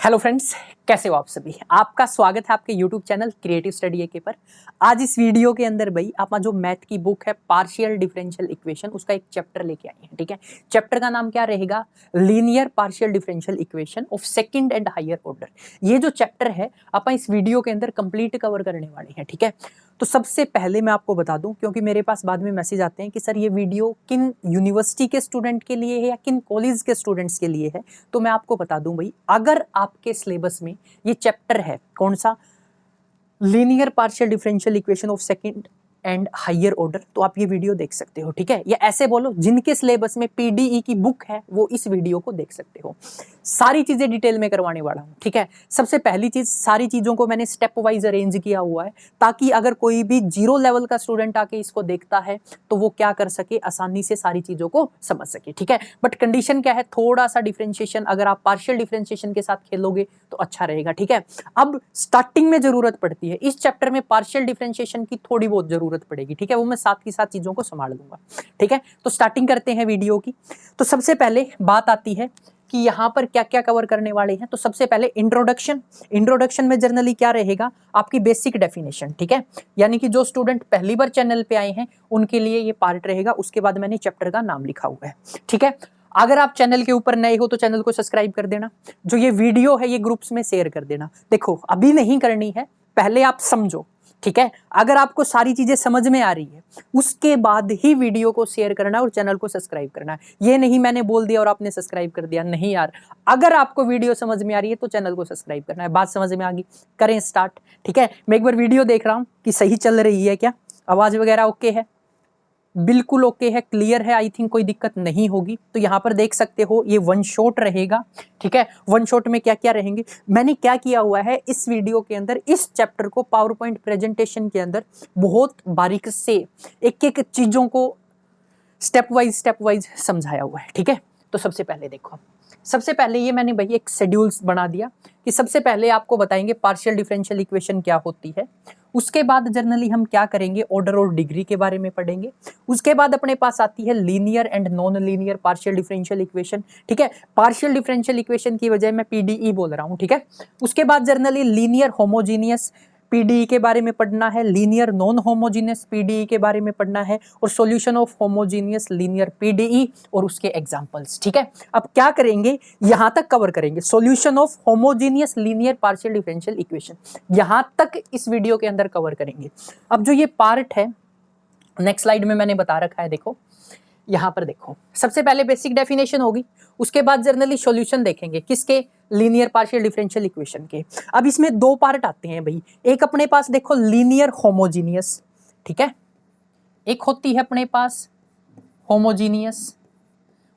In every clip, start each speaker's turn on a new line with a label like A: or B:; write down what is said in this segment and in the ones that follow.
A: Hello friends, कैसे हो आप सभी। आपका स्वागत है आपके यूट्यूब चैनल क्रिएटिव स्टडी एके पर। आज इस वीडियो के अंदर भाई आप जो मैथ की बुक है पार्शियल डिफरेंशियल इक्वेशन, उसका एक चैप्टर लेके आए हैं। ठीक है, चैप्टर का नाम क्या रहेगा? Linear partial differential equation of second and higher order. ये जो चैप्टर है आप इस वीडियो के अंदर कंप्लीट कवर करने वाले हैं। ठीक है, तो सबसे पहले मैं आपको बता दूं, क्योंकि मेरे पास बाद में मैसेज आते हैं कि सर ये वीडियो किन यूनिवर्सिटी के स्टूडेंट के लिए है या किन कॉलेज के स्टूडेंट्स के लिए है, तो मैं आपको बता दूं भाई, अगर आपके सिलेबस में ये चैप्टर है कौन सा, linear partial differential equation of second and higher order, तो आप ये वीडियो देख सकते हो। ठीक है, या ऐसे बोलो जिनके सिलेबस में पीडीई की बुक है वो इस वीडियो को देख सकते हो। सारी चीजें डिटेल में करवाने वाला हूं। ठीक है, सबसे पहली चीज, सारी चीजों को मैंने स्टेप वाइज अरेंज किया हुआ है ताकि अगर कोई भी जीरो लेवल का स्टूडेंट आके इसको देखता है तो वो क्या कर सके, आसानी से सारी चीजों को समझ सके। ठीक है, बट कंडीशन क्या है, थोड़ा सा डिफरेंशिएशन अगर आप पार्शियल डिफरेंशिएशन के साथ खेलोगे तो अच्छा रहेगा। ठीक है, अब स्टार्टिंग में जरूरत पड़ती है इस चैप्टर में पार्शियल डिफरेंशिएशन की, थोड़ी बहुत जरूरत पड़ेगी। ठीक है, वो मैं साथ ही साथ चीजों को संभाल लूंगा। ठीक है, तो स्टार्टिंग करते हैं वीडियो की। तो सबसे पहले बात आती है कि यहां पर क्या क्या कवर करने वाले हैं। तो सबसे पहले इंट्रोडक्शन में जनरली क्या रहेगा, आपकी बेसिक डेफिनेशन। ठीक है, यानी कि जो स्टूडेंट पहली बार चैनल पे आए हैं उनके लिए ये पार्ट रहेगा। उसके बाद मैंने चैप्टर का नाम लिखा हुआ है। ठीक है, अगर आप चैनल के ऊपर नए हो तो चैनल को सब्सक्राइब कर देना, जो ये वीडियो है ये ग्रुप्स में शेयर कर देना। देखो अभी नहीं करनी है, पहले आप समझो। ठीक है, अगर आपको सारी चीजें समझ में आ रही है उसके बाद ही वीडियो को शेयर करना और चैनल को सब्सक्राइब करना है। ये नहीं मैंने बोल दिया और आपने सब्सक्राइब कर दिया, नहीं यार। अगर आपको वीडियो समझ में आ रही है तो चैनल को सब्सक्राइब करना है। बात समझ में आ गई? करें स्टार्ट। ठीक है, मैं एक बार वीडियो देख रहा हूं कि सही चल रही है क्या, आवाज वगैरह ओके है? बिल्कुल ओके है, क्लियर है। आई थिंक कोई दिक्कत नहीं होगी। तो यहाँ पर देख सकते हो ये वन शॉट रहेगा। ठीक है, वन शॉट में क्या क्या रहेंगे, मैंने क्या किया हुआ है इस वीडियो के अंदर, इस चैप्टर को पावर पॉइंट प्रेजेंटेशन के अंदर बहुत बारीक से एक एक चीजों को स्टेप वाइज समझाया हुआ है। ठीक है, तो सबसे पहले देखो, सबसे पहले ये मैंने भाई एक शेड्यूल्स बना दिया कि सबसे पहले आपको बताएंगे पार्शियल डिफरेंशियल इक्वेशन क्या होती है। उसके बाद जनरली हम क्या करेंगे, ऑर्डर और डिग्री के बारे में पढ़ेंगे। उसके बाद अपने पास आती है linear and non linear partial differential equation. ठीक है, पार्शियल डिफरेंशियल इक्वेशन की वजह मैं पीडीई बोल रहा हूं। ठीक है, उसके बाद जनरली लीनियर होमोजीनियस पीडीई के बारे में पढ़ना है, लीनियर नॉन होमोजीनियस पीडीई के बारे में पढ़ना है, और solution of homogeneous linear PDE और उसके एग्जांपल्स। ठीक है, अब क्या करेंगे, यहां तक कवर करेंगे solution of homogeneous linear partial differential equation, यहां तक इस वीडियो के अंदर कवर करेंगे। अब जो ये पार्ट है नेक्स्ट स्लाइड में मैंने बता रखा है, देखो यहां पर देखो, सबसे पहले बेसिक डेफिनेशन होगी, उसके बाद जनरली सॉल्यूशन देखेंगे किसके, लीनियर पार्शियल डिफरेंशियल इक्वेशन के। अब इसमें दो पार्ट आते हैं भाई, एक अपने पास देखो लीनियर होमोजीनियस। ठीक है, एक होती है अपने पास होमोजीनियस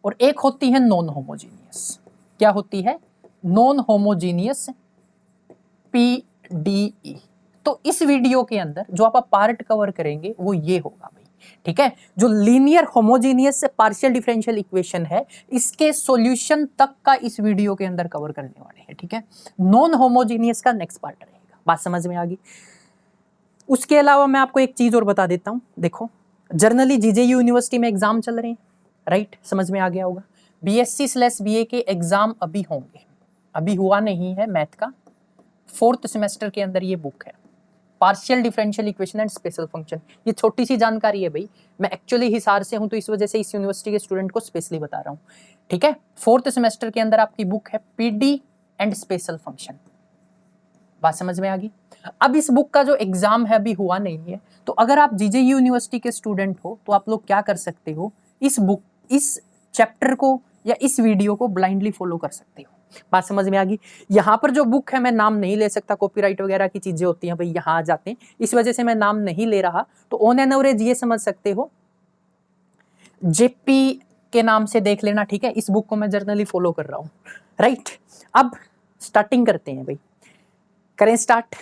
A: और एक होती है नॉन होमोजीनियस। क्या होती है? Non homogeneous PDE. तो इस वीडियो के अंदर जो आप पार्ट कवर करेंगे वो ये होगा भाई। ठीक है, जो linear homogeneous partial differential equation है इसके सॉल्यूशन तक का इस वीडियो के अंदर कवर करने वाले हैं। ठीक है, नॉन होमोजीनियस का नेक्स्ट पार्ट रहेगा। बात समझ में आ गई? उसके अलावा मैं आपको एक चीज और बता देता हूं, देखो जर्नली जीजेयू यूनिवर्सिटी में एग्जाम चल रहे हैं, राइट? समझ में आ गया होगा। बीएससी/बीए के एग्जाम अभी होंगे, अभी हुआ नहीं है मैथ का। 4th सेमेस्टर के अंदर ये बुक है, partial differential equation and special function. ये छोटी सी जानकारी है भाई, मैं एक्चुअली हिसार से हूं तो इस वजह से इस यूनिवर्सिटी के स्टूडेंट को स्पेशली बता रहा हूं। ठीक है, 4th सेमेस्टर के अंदर आपकी बुक है पीडी एंड स्पेशल फंक्शन। बात समझ में आ गई? अब इस बुक का जो एग्जाम है अभी हुआ नहीं है, तो अगर आप जीजेयू यूनिवर्सिटी के स्टूडेंट हो तो आप लोग क्या कर सकते हो, इस बुक, इस चैप्टर को या इस वीडियो को ब्लाइंडली फॉलो कर सकते हो। बात समझ में आ गई? यहाँ पर जो बुक है मैं नाम नहीं ले सकता, कॉपीराइट वगैरह की चीजें होती हैं भाई, यहाँ आ जाते हैं, इस वजह से मैं नाम नहीं ले रहा। तो ऑन एन एवरेज ये समझ सकते हो जेपी के नाम से देख लेना। ठीक है, इस बुक को मैं जर्नली फॉलो कर रहा हूँ, राइट? अब स्टार्टिंग करते हैं भाई, करें स्टार्ट।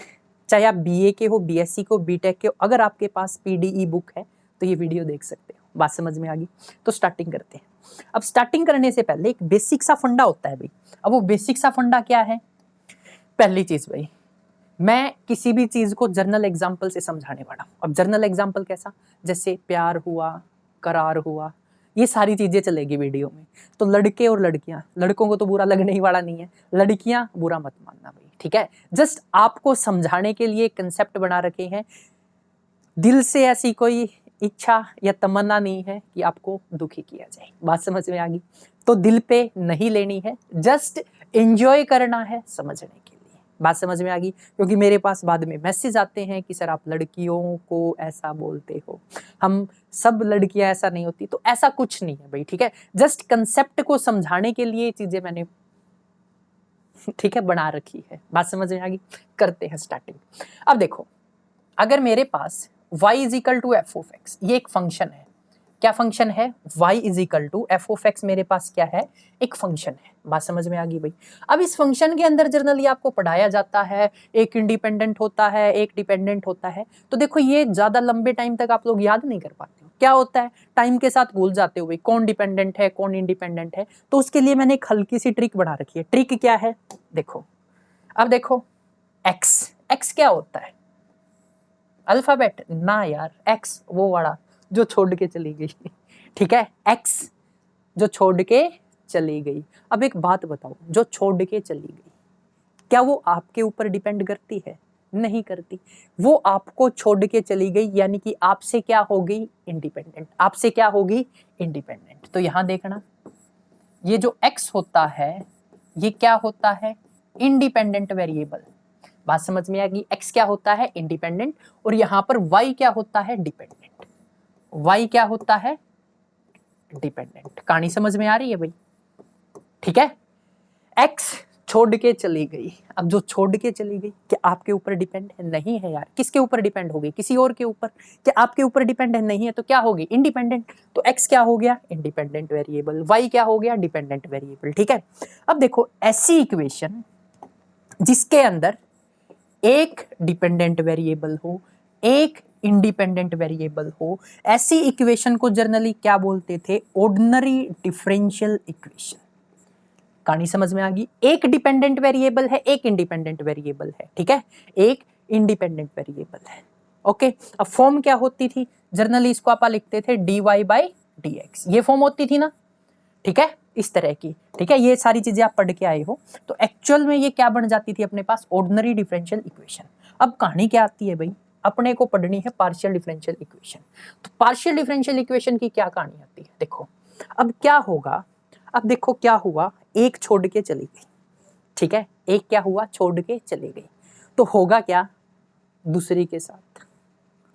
A: चाहे आप बीए के हो, बीएससी को, बीटेक के हो, अगर आपके पास पीडीई बुक है तो ये वीडियो देख सकते हो। बात समझ में आ गई? तो स्टार्टिंग करते हैं। अब स्टार्टिंग करने से पहले एक बेसिक सा फंडा होता है भाई। अब वो बेसिक सा फंडा क्या है? पहली चीज भाई, मैं किसी भी चीज को जर्नल एग्जाम्पल से समझाने वाला हूं। अब जर्नल एग्जाम्पल कैसा? जैसे प्यार हुआ, करार हुआ, ये सारी चीजें चलेगी वीडियो में। तो लड़के और लड़कियां, लड़कों को तो बुरा लगने ही वाला नहीं है, लड़कियां बुरा मत मानना भाई, ठीक है। जस्ट आपको समझाने के लिए कंसेप्ट बना रखे हैं। दिल से ऐसी कोई इच्छा या तमन्ना नहीं है कि आपको दुखी किया जाए। बात समझ में आ गई? तो दिल पे नहीं लेनी है, जस्ट एंजॉय करना है समझने के लिए। बात समझ में आ गई? क्योंकि मेरे पास बाद में मैसेज आते हैं कि सर आप लड़कियों को ऐसा बोलते हो, हम सब लड़कियां ऐसा नहीं होती। तो ऐसा कुछ नहीं है भाई, ठीक है। जस्ट कंसेप्ट को समझाने के लिए चीजें मैंने ठीक है बना रखी है। बात समझ में आ गई? करते हैं स्टार्टिंग। अब देखो, अगर मेरे पास y is equal to F of X, ये एक फंक्शन है। क्या फंक्शन है? y is equal to F of X मेरे पास क्या है? एक फंक्शन है। बात समझ में आ गई भाई? अब इस फंक्शन के अंदर जनरली आपको पढ़ाया जाता है, एक इंडिपेंडेंट होता है, एक डिपेंडेंट होता है। तो देखो ये ज्यादा लंबे टाइम तक आप लोग याद नहीं कर पाते हो। क्या होता है, टाइम के साथ भूल जाते हो भाई, कौन डिपेंडेंट है कौन इंडिपेंडेंट है। तो उसके लिए मैंने एक हल्की सी ट्रिक बना रखी है। ट्रिक क्या है? देखो, अब देखो एक्स क्या होता है? अल्फाबेट ना यार, एक्स वो वाला जो छोड़ के चली गई ठीक है, एक्स जो छोड़ के चली गई। अब एक बात बताओ, जो छोड़ के चली गई क्या वो आपके ऊपर डिपेंड करती है? नहीं करती। वो आपको छोड़ के चली गई यानी कि आपसे क्या हो गई? इंडिपेंडेंट। आपसे क्या होगी? इंडिपेंडेंट। तो यहां देखना, ये जो एक्स होता है ये क्या होता है? Independent variable. बात समझ में आ गई? एक्स क्या होता है? इंडिपेंडेंट। और यहां पर वाई क्या होता है? डिपेंडेंट। वाई क्या होता है? डिपेंडेंट। कहानी समझ में आ रही है भाई? ठीक है। एक्स छोड़ के चली गई। अब जो छोड़ के चली गई क्या आपके ऊपर डिपेंड है? नहीं है यार। किसके ऊपर डिपेंड होगी? किसी और के ऊपर। क्या आपके ऊपर डिपेंड है? नहीं है। तो क्या होगी? इंडिपेंडेंट। तो एक्स क्या हो गया? Independent variable. वाई क्या हो गया? Dependent variable. ठीक है। अब देखो, ऐसी इक्वेशन जिसके अंदर एक डिपेंडेंट वेरिएबल हो, एक इंडिपेंडेंट वेरिएबल हो, ऐसी इक्वेशन को जनरली क्या बोलते थे? Ordinary differential equation. कहानी समझ में आ गई? एक डिपेंडेंट वेरिएबल है, एक इंडिपेंडेंट वेरिएबल है, ठीक है, एक इंडिपेंडेंट वेरिएबल है। ओके। अब फॉर्म क्या होती थी? जनरली इसको आप लिखते थे dy बाई dx, ये फॉर्म होती थी ना, ठीक है, इस तरह की। ठीक है, ये सारी चीजें आप पढ़ के आए हो। तो एक्चुअल में ये क्या बन जाती थी अपने पास? Ordinary differential equation. अब कहानी क्या आती है भाई? अपने को पढ़नी है पार्शियल डिफरेंशियल इक्वेशन। तो पार्शियल डिफरेंशियल इक्वेशन की क्या कहानी आती है? देखो, अब क्या होगा? अब देखो क्या हुआ, एक छोड़ के चली गई, ठीक है, एक क्या हुआ? छोड़ के चली गई। तो होगा क्या? दूसरी के साथ।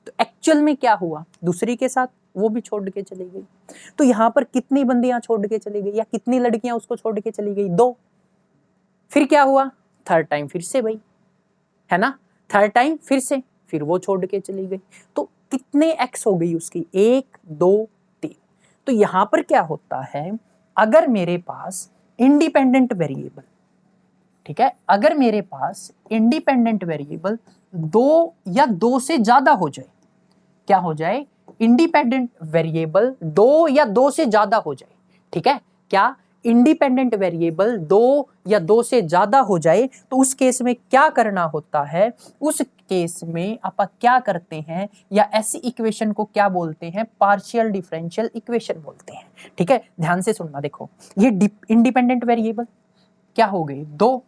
A: तो एक्चुअल में क्या हुआ? दूसरी के साथ, वो भी छोड़ के चली गई। तो यहां पर कितनी बंदियां छोड़ के चली गई या कितनी लड़कियां उसको छोड़ के चली गई? 2। फिर क्या हुआ? थर्ड टाइम फिर से भाई, है ना, थर्ड टाइम फिर से, फिर वो छोड़ के चली गई। तो कितने एक्स हो गई उसकी? 1 2 3। तो यहां पर क्या होता है, अगर मेरे पास इंडिपेंडेंट वेरिएबल, ठीक है, अगर मेरे पास इंडिपेंडेंट वेरिएबल 2 या 2 से ज्यादा हो जाए, क्या हो जाए? इंडिपेंडेंट वेरिएबल 2 या 2 से ज्यादा हो जाए, ठीक है, क्या? इंडिपेंडेंट वेरिएबल 2 या 2 से ज्यादा हो जाए, तो उस केस में क्या करना होता है? उस केस में आप क्या करते हैं, या ऐसी इक्वेशन को क्या बोलते हैं? पार्शियल डिफरेंशियल इक्वेशन बोलते हैं। ठीक है, ध्यान से सुनना। देखो, ये इंडिपेंडेंट वेरिएबल क्या हो गए? 2।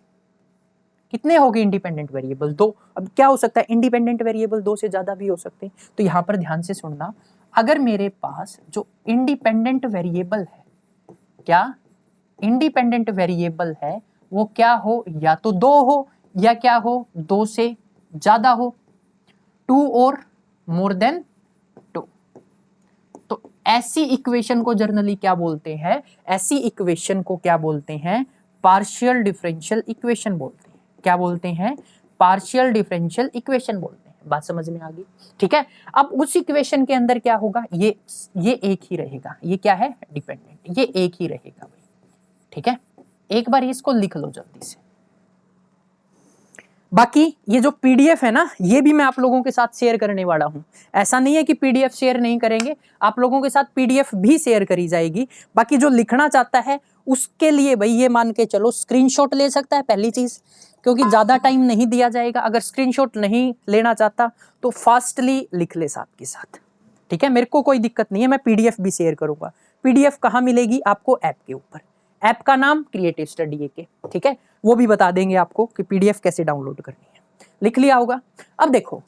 A: कितने हो गए इंडिपेंडेंट वेरिएबल? 2। अब क्या हो सकता है? इंडिपेंडेंट वेरिएबल 2 से ज्यादा भी हो सकते हैं। तो यहां पर ध्यान से सुनना, अगर मेरे पास जो इंडिपेंडेंट वेरिएबल है, क्या इंडिपेंडेंट वेरिएबल है, वो क्या हो? या तो 2 हो, या क्या हो? 2 से ज्यादा हो, 2 और मोर देन 2। तो ऐसी इक्वेशन को जनरली क्या बोलते हैं? ऐसी इक्वेशन को क्या बोलते हैं? पार्शियल डिफरेंशियल इक्वेशन बोलते हैं। क्या बोलते हैं? पार्शियल डिफरेंशियल इक्वेशन बोलते हैं। बात समझ में आ गई? ठीक है। अब उस इक्वेशन के अंदर क्या होगा? ये एक ही रहेगा। ये क्या है? डिपेंडेंट। ये एक ही रहेगा भाई, ठीक है। एक बार इसको लिख लो जल्दी से। बाकी ये जो पीडीएफ है ना, ये भी मैं आप लोगों के साथ शेयर करने वाला हूं। ऐसा नहीं है कि पीडीएफ शेयर नहीं करेंगे, आप लोगों के साथ पीडीएफ भी शेयर करी जाएगी। बाकी जो लिखना चाहता है उसके लिए भाई ये मान के चलो स्क्रीनशॉट ले सकता है, पहली चीज, क्योंकि ज्यादा टाइम नहीं दिया जाएगा। अगर स्क्रीनशॉट नहीं लेना चाहता तो फास्टली लिख ले साथ के साथ, ठीक है। मेरे को कोई दिक्कत नहीं है, मैं पीडीएफ भी शेयर करूंगा। पीडीएफ कहाँ मिलेगी आपको? ऐप के ऊपर। ऐप का नाम क्रिएटिव स्टडी AK, ठीक है, वो भी बता देंगे आपको कि पीडीएफ कैसे डाउनलोड करनी है। लिख लिया होगा। अब देखो,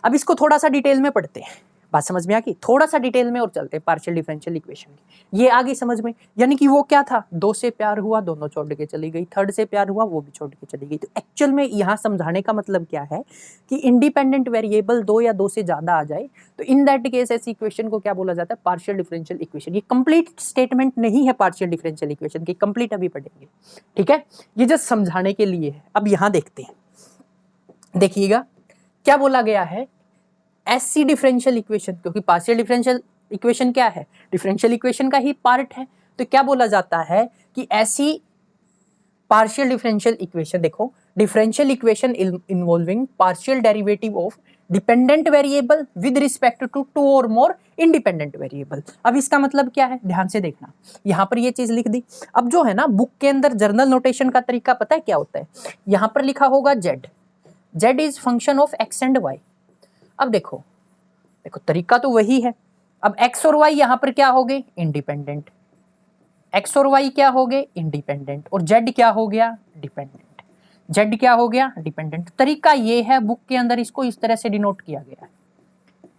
A: अब इसको थोड़ा सा डिटेल में पढ़ते हैं। बात समझ में आ गई? थोड़ा सा डिटेल में और चलते हैं पार्शियल डिफरेंशियल इक्वेशन की। ये आ गई समझ में? यानी कि वो क्या था, 2 से प्यार हुआ, दोनों छोड़ के चली गई, थर्ड से प्यार हुआ, वो भी छोड़ के चली गई। तो एक्चुअल में यहाँ समझाने का मतलब क्या है कि इंडिपेंडेंट वेरिएबल 2 या 2 से ज्यादा आ जाए तो इन दैट केस ऐसी इक्वेशन को क्या बोला जाता है? Partial differential equation. ये कंप्लीट स्टेटमेंट नहीं है पार्शियल डिफरेंशियल इक्वेशन की, कंप्लीट अभी पढ़ेंगे, ठीक है, ये जस्ट समझाने के लिए है। अब यहाँ देखते हैं, देखिएगा क्या बोला गया है, ऐसी डिफरेंशियल इक्वेशन, क्योंकि पार्शियल डिफरेंशियल इक्वेशन क्या है, डिफरेंशियल इक्वेशन का ही पार्ट है, तो क्या बोला जाता है कि ऐसी पार्शियल डिफरेंशियल इक्वेशन, देखो, differential equation involving partial derivative of dependent variable with respect to 2 और मोर इंडिपेंडेंट वेरिएबल। अब इसका मतलब क्या है, ध्यान से देखना, यहां पर ये चीज लिख दी। अब जो है ना, बुक के अंदर जर्नल नोटेशन का तरीका पता है क्या होता है? यहां पर लिखा होगा z is function of x and y। अब देखो, तरीका तो वही है। अब x और y यहां पर क्या हो गए? इंडिपेंडेंट। x और y क्या हो गए? इंडिपेंडेंट। और z क्या हो गया? डिपेंडेंट। z क्या हो गया? डिपेंडेंट। तरीका ये है, बुक के अंदर इसको इस तरह से डिनोट किया गया है।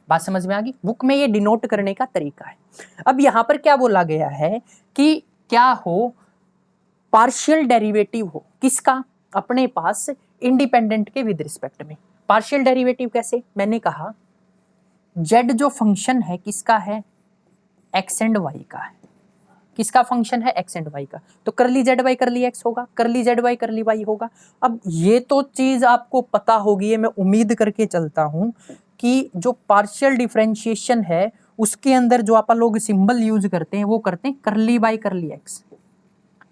A: बात समझ में आ गई? बुक में ये डिनोट करने का तरीका है। अब यहां पर क्या बोला गया है कि क्या हो, पार्शियल डेरिवेटिव हो किसका? अपने पास इंडिपेंडेंट के विद रिस्पेक्ट में। पार्शियल डेरिवेटिव कैसे? मैंने कहा z जो फंक्शन है किसका है? x एंड y का है। किसका फंक्शन है? x एंड y का। तो करली z y करली x होगा, करली z y करली y होगा। अब ये तो चीज आपको पता होगी, ये मैं उम्मीद करके चलता हूं कि जो पार्शियल डिफरेंशिएशन है उसके अंदर जो आप लोग सिंबल यूज करते हैं वो करते हैं करली बाई करली x,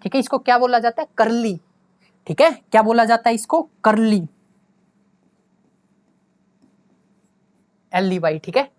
A: ठीक है। इसको क्या बोला जाता है? करली, ठीक है। क्या बोला जाता है इसको? करली, LEY, ठीक है,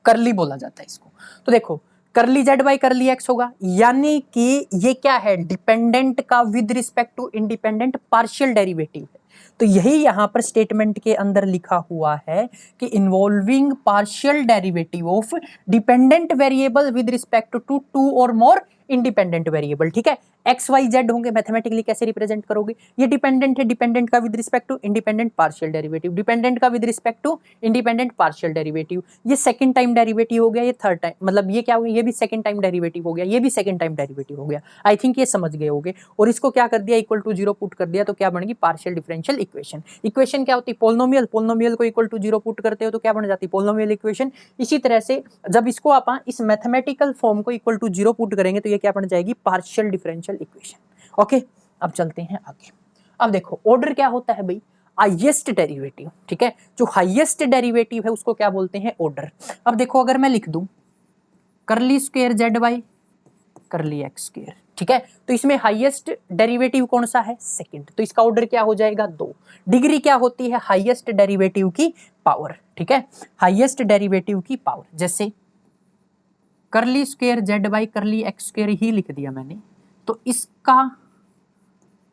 A: करली बोला जाता है इसको। तो देखो, करली z बाई करली x होगा, यानी कि ये क्या है? डिपेंडेंट का with respect to independent partial derivative है। तो यही यहां पर स्टेटमेंट के अंदर लिखा हुआ है कि involving partial derivative of dependent variable with respect to 2 और मोर इंडिपेंडेंट वेरिएबल, ठीक है। एक्स वाई जेड होंगे, मैथमेटिकली कैसे रिप्रेजेंट करोगे? ये डिपेंडेंट है, डिपेंडेंट का with respect to independent partial derivative, dependent का with respect to independent partial derivative. ये सेकंड टाइम डेरिवेटिव हो गया, ये थर्ड टाइम, मतलब ये क्या हो गया? ये भी सेकंड टाइम डेरिवेटिव हो गया, ये भी सेकंड टाइम डेरिवेटिव हो गया। आई थिंक ये समझ गए होगे। और इसको क्या कर दिया? इक्वल टू 0 पुट कर दिया, तो क्या बनेगी? Partial differential equation. इक्वेशन क्या होती है? पोलिनोमियल। पोलिनोमियल को इक्वल टू 0 पुट करते हो तो क्या बन जाती है? Polynomial equation. इसी तरह से जब इसको आप इस मैथमेटिकल फॉर्म को इक्वल टू 0 पुट करेंगे तो ये क्या बन जाएगी? Partial differential equation. ओके, अब चलते हैं आगे। अब देखो, ऑर्डर क्या होता है भाई? हाईएस्ट डेरिवेटिव, ठीक है। जो हाईएस्ट डेरिवेटिव है उसको क्या बोलते हैं? ऑर्डर। अब देखो, अगर मैं लिख दूं करली स्क्वायर जेड वाई करली एक्स स्क्वायर, ठीक है, तो इसमें हाईएस्ट डेरिवेटिव कौन सा है? सेकंड। तो इसका ऑर्डर क्या हो जाएगा? 2। डिग्री क्या होती है? हाईएस्ट डेरिवेटिव की पावर, ठीक है, हाईएस्ट डेरिवेटिव की पावर। जैसे curly square Z by curly X square ही लिख दिया मैंने, तो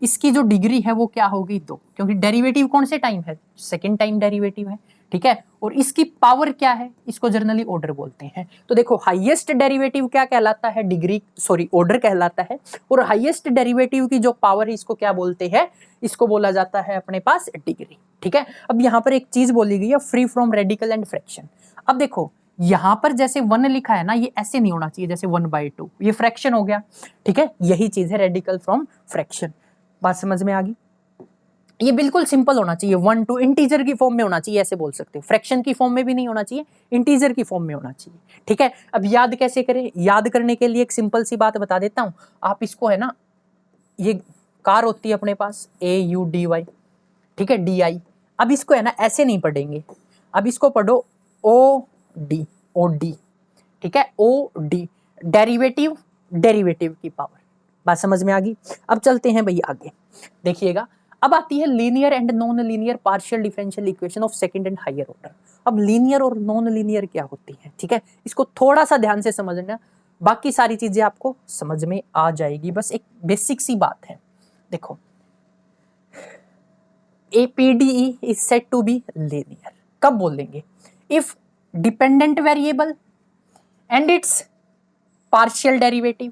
A: इसकी जो डिग्री है वो क्या होगी? 2, क्योंकि डेरिवेटिव कौन से टाइम है? सेकंड टाइम डेरिवेटिव है, ठीक है। और इसकी पावर क्या है? इसको जनरली ऑर्डर बोलते हैं। तो देखो, हाईएस्ट डेरिवेटिव क्या कहलाता है? डिग्री, सॉरी, ऑर्डर कहलाता है। और हाईएस्ट डेरिवेटिव की जो पावर है इसको क्या बोलते हैं? इसको बोला जाता है अपने पास डिग्री, ठीक है। अब यहाँ पर एक चीज बोली गई है, free from radical and fraction. अब देखो, यहां पर जैसे 1 लिखा है ना, ये ऐसे नहीं होना चाहिए जैसे 1/2, ये फ्रैक्शन हो गया, ठीक है। यही चीज है रेडिकल फ्रॉम फ्रैक्शन। बात समझ में आ गई? ये बिल्कुल सिंपल होना चाहिए, 1 टू इंटीजर की फॉर्म में होना चाहिए, ऐसे बोल सकते हो। फ्रैक्शन की फॉर्म में भी नहीं होना चाहिए, इंटीजर की फॉर्म में होना चाहिए, ठीक है। अब याद कैसे करें? याद करने के लिए एक सिंपल सी बात बता देता हूं। आप इसको है ना, ये कार होती है अपने पास AUDY, ठीक है, DI। अब इसको है ना ऐसे नहीं पढ़ेंगे, अब इसको पढ़ो OD, ठीक है, OD, डेरिवेटिव, डेरिवेटिव की पावर। बात समझ में आ गई? अब चलते हैं भैया आगे, देखिएगा। अब आती है linear and non linear partial differential equation of second and higher order. अब लीनियर और नॉन लीनियर क्या होती है, ठीक है, इसको थोड़ा सा ध्यान से समझना, बाकी सारी चीजें आपको समझ में आ जाएगी। बस एक बेसिक सी बात है, देखो, APDE is said to be linear। कब बोलेंगे? If dependent variable and it's partial derivative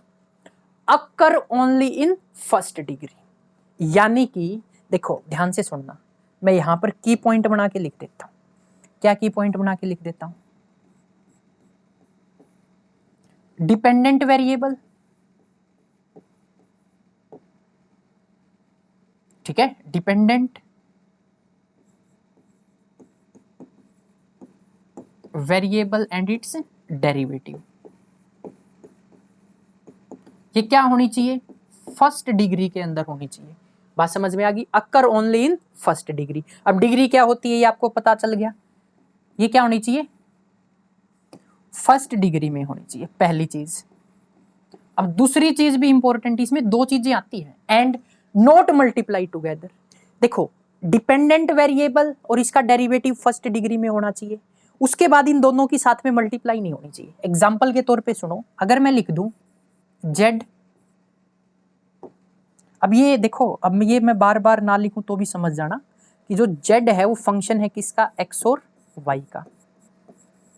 A: occur only in first degree. यानी कि देखो ध्यान से सुनना, मैं यहां पर की पॉइंट बना के लिख देता हूं। क्या की पॉइंट बना के लिख देता हूं? डिपेंडेंट वेरिएबल, ठीक है, dependent variable and it's derivative, ये क्या होनी चाहिए? फर्स्ट डिग्री के अंदर होनी चाहिए। बात समझ में आ गई? अकर ओनली इन फर्स्ट डिग्री। अब डिग्री क्या होती है ये आपको पता चल गया। ये क्या होनी चाहिए? फर्स्ट डिग्री में होनी चाहिए, पहली चीज। अब दूसरी चीज भी इंपॉर्टेंट, इसमें दो चीजें आती हैं, एंड नॉट मल्टीप्लाई टुगेदर। देखो डिपेंडेंट वेरिएबल और इसका डेरिवेटिव फर्स्ट डिग्री में होना चाहिए, उसके बाद इन दोनों की साथ में मल्टीप्लाई नहीं होनी चाहिए। एग्जाम्पल के तौर पे सुनो, अगर मैं लिख दूं जेड, अब ये देखो, अब ये मैं बार बार ना लिखूं तो भी समझ जाना कि जो जेड है वो फंक्शन है किसका? एक्स और वाई का,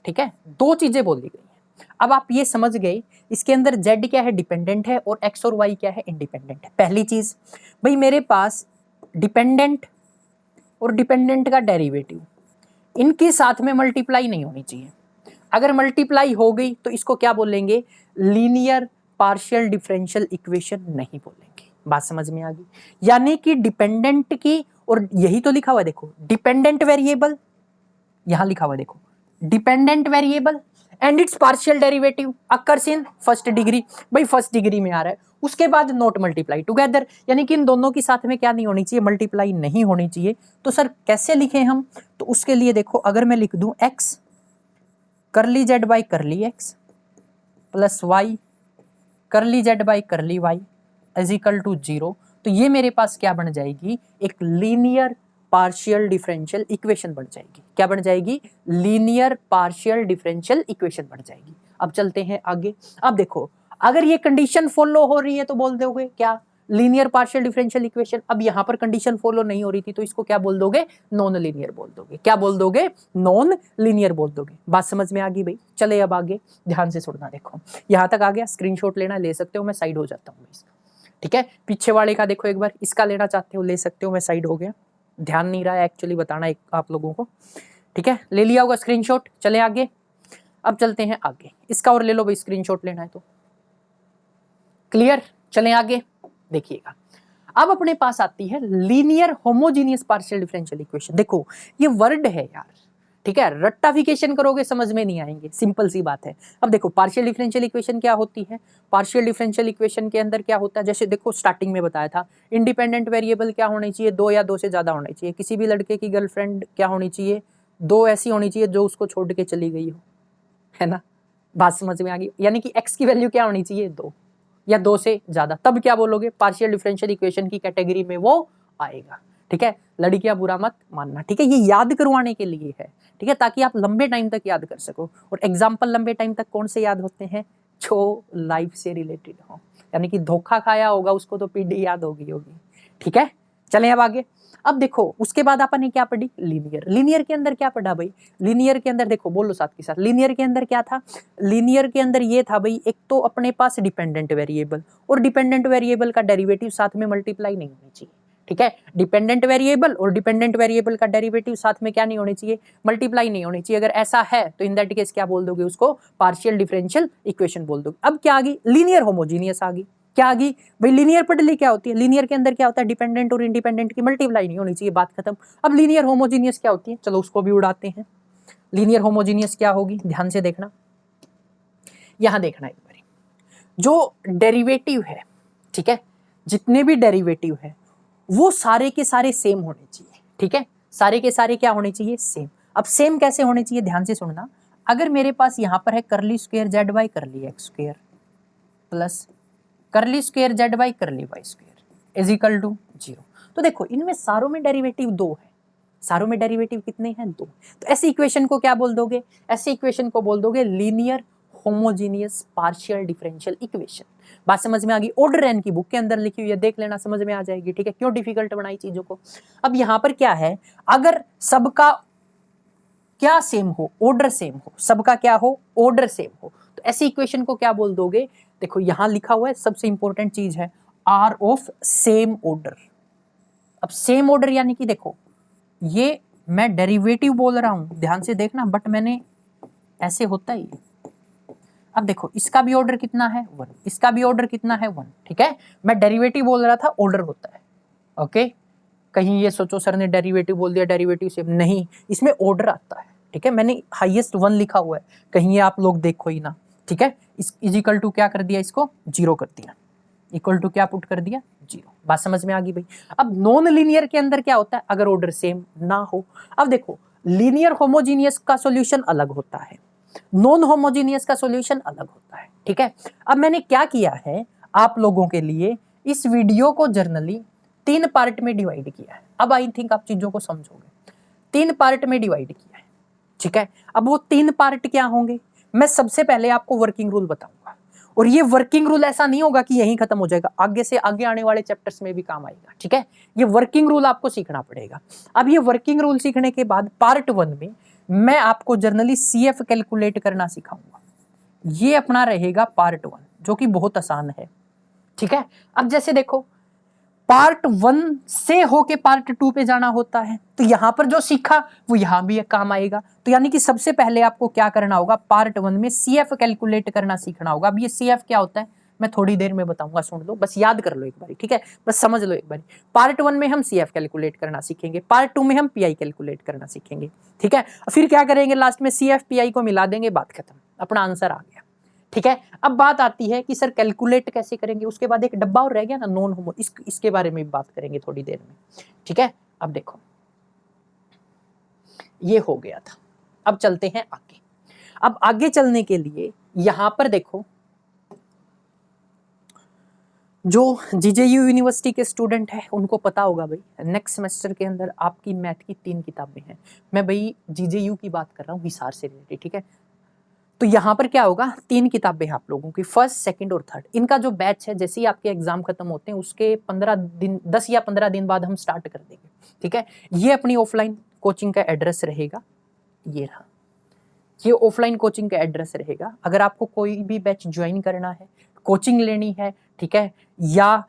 A: ठीक है। दो चीजें बोल दी गई हैं। अब आप ये समझ गए इसके अंदर जेड क्या है? डिपेंडेंट है, और एक्स और वाई क्या है? इंडिपेंडेंट है। पहली चीज भाई मेरे पास डिपेंडेंट और डिपेंडेंट का डेरिवेटिव, इनके साथ में मल्टीप्लाई नहीं होनी चाहिए। अगर मल्टीप्लाई हो गई तो इसको क्या बोलेंगे? लीनियर पार्शियल डिफरेंशियल इक्वेशन नहीं बोलेंगे। बात समझ में आ गई? यानी कि डिपेंडेंट की, और यही तो लिखा हुआ है देखो, डिपेंडेंट वेरिएबल, यहां लिखा हुआ है देखो, dependent variable and it's partial derivative occurs in first degree. भाई फर्स्ट डिग्री में आ रहा है, उसके बाद नॉट मल्टीप्लाई टुगेदर, यानी कि इन दोनों की साथ में क्या नहीं होनी चाहिए? मल्टीप्लाई नहीं होनी चाहिए। तो सर कैसे लिखे हम? तो उसके लिए देखो, अगर मैं लिख दूं X curly Z by curly X plus Y curly Z by curly Y is equal to 0, तो ये मेरे पास क्या बन जाएगी? एक लीनियर पार्शियल डिफरेंशियल इक्वेशन बन जाएगी। क्या बन जाएगी? लीनियर पार्शियल डिफरेंशियल इक्वेशन बन जाएगी। अब चलते हैं आगे। अब देखो, अगर ये कंडीशन फॉलो हो रही है तो बोल दोगे क्या? Linear partial differential equation. अब यहां पर कंडीशन फॉलो नहीं हो रही थी तो इसको क्या बोल दोगे? नॉन लीनियर बोल दोगे। क्या बोल दोगे? नॉन लीनियर बोल दोगे। बात समझ में आ गई भाई? चले अब आगे, ध्यान से सुनना। देखो यहां तक आ गया, स्क्रीनशॉट लेना ले सकते हो, मैं साइड हो जाता हूँ इसका, ठीक है। पीछे वाले का देखो एक बार, इसका लेना चाहते हो ले सकते हो, मैं साइड हो गया, ध्यान नहीं रहा है एक्चुअली बताना एक आप लोगों को, ठीक है। ले लिया होगा स्क्रीनशॉट, चले आगे। अब चलते हैं आगे, इसका और ले लो भाई, स्क्रीनशॉट लेना है तो। क्लियर? चलें आगे, देखिएगा। अब अपने पास आती है linear homogeneous partial differential equation. देखो ये वर्ड है यार, ठीक है, रट्टाफिकेशन करोगे समझ में नहीं आएंगे, सिंपल सी बात है। अब देखो पार्शियल डिफरेंशियल इक्वेशन क्या होती है? पार्शियल डिफरेंशियल इक्वेशन के अंदर क्या होता है? जैसे देखो स्टार्टिंग में बताया था, इंडिपेंडेंट वेरिएबल क्या होने चाहिए? 2 या 2 से ज्यादा होने चाहिए। किसी भी लड़के की गर्लफ्रेंड क्या होनी चाहिए? 2 ऐसी होनी चाहिए जो उसको छोड़ के चली गई हो, है ना। बात समझ में आ गई? यानी कि एक्स की वैल्यू क्या होनी चाहिए? 2 या 2 से ज्यादा, तब क्या बोलोगे? पार्शियल डिफरेंशियल इक्वेशन की कैटेगरी में वो आएगा, ठीक है। लड़कियां बुरा मत मानना, ठीक है, ये याद करवाने के लिए है, ठीक है, ताकि आप लंबे टाइम तक याद कर सको। और एग्जाम्पल लंबे टाइम तक कौन से याद होते हैं? जो लाइफ से रिलेटेड हो, यानी कि धोखा खाया होगा उसको तो पीढ़ी याद होगी, ठीक है। चलें अब आगे। अब देखो उसके बाद अपन ने क्या पढ़ी? लीनियर। लीनियर के अंदर क्या पढ़ा भाई? लीनियर के अंदर देखो, बोलो साथ के साथ, लीनियर के अंदर क्या था? लीनियर के अंदर ये था भाई, एक तो अपने पास डिपेंडेंट वेरिएबल, और डिपेंडेंट वेरिएबल का डेरिवेटिव साथ में मल्टीप्लाई नहीं होनी चाहिए, ठीक है। डिपेंडेंट वेरिएबल और डिपेंडेंट वेरिएबल का डेरिवेटिव साथ में क्या नहीं होनी चाहिए? मल्टीप्लाई नहीं होनी चाहिए। अगर ऐसा है तो इन दैट केस क्या बोल दोगे? उसको पार्शियल डिफरेंशियल इक्वेशन बोल दोगे। अब क्या आ गई? लीनियर होमोजीनियस आ गई। क्या आ गई भाई? लीनियर पढ़ ली क्या होती है? लीनियर के अंदर क्या होता है? डिपेंडेंट और इंडिपेंडेंट की मल्टीप्लाई नहीं होनी चाहिए, बात खत्म। अब लीनियर होमोजीनियस क्या होती है? चलो उसको भी उड़ाते हैं। लीनियर होमोजीनियस क्या होगी? ध्यान से देखना, यहां देखना एक बार, जो डेरिवेटिव है, ठीक है, जितने भी डेरिवेटिव है वो सारे के सारे सेम होने चाहिए, ठीक है। सारे के सारे क्या होने चाहिए? सेम। अब सेम कैसे होने चाहिए? ध्यान से सुनना। अगर मेरे पास यहां पर है curly square Z by curly X square plus curly square Z by curly Y square is equal to 0, तो देखो इनमें सारों में डेरिवेटिव 2 है। सारों में डेरिवेटिव कितने हैं? 2। तो ऐसी इक्वेशन को क्या बोल दोगे? ऐसी इक्वेशन को बोल दोगे linear homogeneous partial differential equation. बात समझ में आ गई? ऑर्डर एन की बुक के अंदर लिखी हुई है, देख लेना, समझ में आ जाएगी, ठीक है। क्यों डिफिकल्ट बनाई चीजों को? अब यहां पर क्या है, अगर सबका क्या सेम हो? ऑर्डर सेम हो, सबका क्या हो? ऑर्डर सेम हो, तो ऐसी इक्वेशन को क्या बोल दोगे? देखो यहां लिखा हुआ है, सबसे इंपॉर्टेंट चीज है आर ऑफ सेम ऑर्डर। अब सेम ऑर्डर यानी कि देखो ये मैं डेरिवेटिव बोल रहा हूं, ध्यान से देखना, बट मैंने ऐसे होता ही। अब देखो इसका भी ऑर्डर कितना है 1, इसका भी ऑर्डर कितना है 1, ठीक है। मैं डेरिवेटिव बोल रहा था, ऑर्डर होता है, ओके। कहीं ये सोचो सर ने डेरिवेटिव बोल दिया, डेरिवेटिव से नहीं, इसमें ऑर्डर आता है, ठीक है। मैंने हाईएस्ट 1 लिखा हुआ है, कहीं ये आप लोग देखो ही ना, ठीक है। इस इजिकल टू क्या कर दिया, इसको 0 कर दिया, इक्वल टू क्या पुट कर दिया 0। बात समझ में आ गई भाई। अब नॉन लीनियर के अंदर क्या होता है, अगर ऑर्डर सेम ना हो। अब देखो लीनियर होमोजीनियस का सॉल्यूशन अलग होता है, नॉन होमोजीनियस का सॉल्यूशन अलग होता है, ठीक है। अब मैंने क्या किया है आप लोगों के लिए, इस वीडियो को जर्नली 3 पार्ट में डिवाइड किया है। अब आई थिंक आप चीजों को समझोगे, 3 पार्ट में डिवाइड किया है, ठीक है। अब वो 3 पार्ट क्या होंगे, मैं सबसे पहले आपको वर्किंग रूल बताऊंगा, और ये वर्किंग रूल ऐसा नहीं होगा कि यहीं खत्म हो जाएगा, आगे से आगे आने वाले चैप्टर्स में भी काम आएगा, ठीक है। ये वर्किंग रूल आपको सीखना पड़ेगा। अब ये वर्किंग रूल सीखने के बाद पार्ट 1 में मैं आपको जर्नली CF कैलकुलेट करना सिखाऊंगा। ये अपना रहेगा पार्ट 1, जो कि बहुत आसान है, ठीक है। अब जैसे देखो पार्ट 1 से होके पार्ट 2 पे जाना होता है, तो यहां पर जो सीखा वो यहां भी काम आएगा। तो यानी कि सबसे पहले आपको क्या करना होगा, पार्ट 1 में CF कैलकुलेट करना सीखना होगा। अब ये CF क्या होता है मैं थोड़ी देर में बताऊंगा, सुन लो, बस याद कर लो एक बारी, ठीक है, बस समझ लो एक बारी। पार्ट 1 में हम CF कैलकुलेट करना सीखेंगे, पार्ट 2 में हम PI कैलकुलेट करना सीखेंगे, ठीक है। फिर क्या करेंगे, लास्ट में CF PI को मिला देंगे, बात खत्म, अपना आंसर आ गया, ठीक है। अब बात आती है कि सर कैलकुलेट कैसे करेंगे, उसके बाद एक डब्बा और रह गया ना नॉन होमो, इसके बारे में बात करेंगे थोड़ी देर में, ठीक है। अब देखो ये हो गया था, अब चलते हैं आगे। अब आगे चलने के लिए यहां पर देखो, जो जीजेयू यूनिवर्सिटी के स्टूडेंट है उनको पता होगा भाई, नेक्स्ट सेमेस्टर के अंदर आपकी मैथ की 3 किताबें हैं। मैं भाई जीजेयू की बात कर रहा हूँ, हिसार से रिलेटेड, ठीक है। तो यहाँ पर क्या होगा, 3 किताबें आप लोगों की, फर्स्ट, सेकंड और थर्ड। इनका जो बैच है, जैसे ही आपके एग्जाम खत्म होते हैं उसके 15 दिन, 10 या 15 दिन बाद हम स्टार्ट कर देंगे, ठीक है। ये अपनी ऑफलाइन कोचिंग का एड्रेस रहेगा, ये रहा, ये ऑफलाइन कोचिंग का एड्रेस रहेगा। अगर आपको कोई भी बैच ज्वाइन करना है, कोचिंग लेनी है, ठीक है, या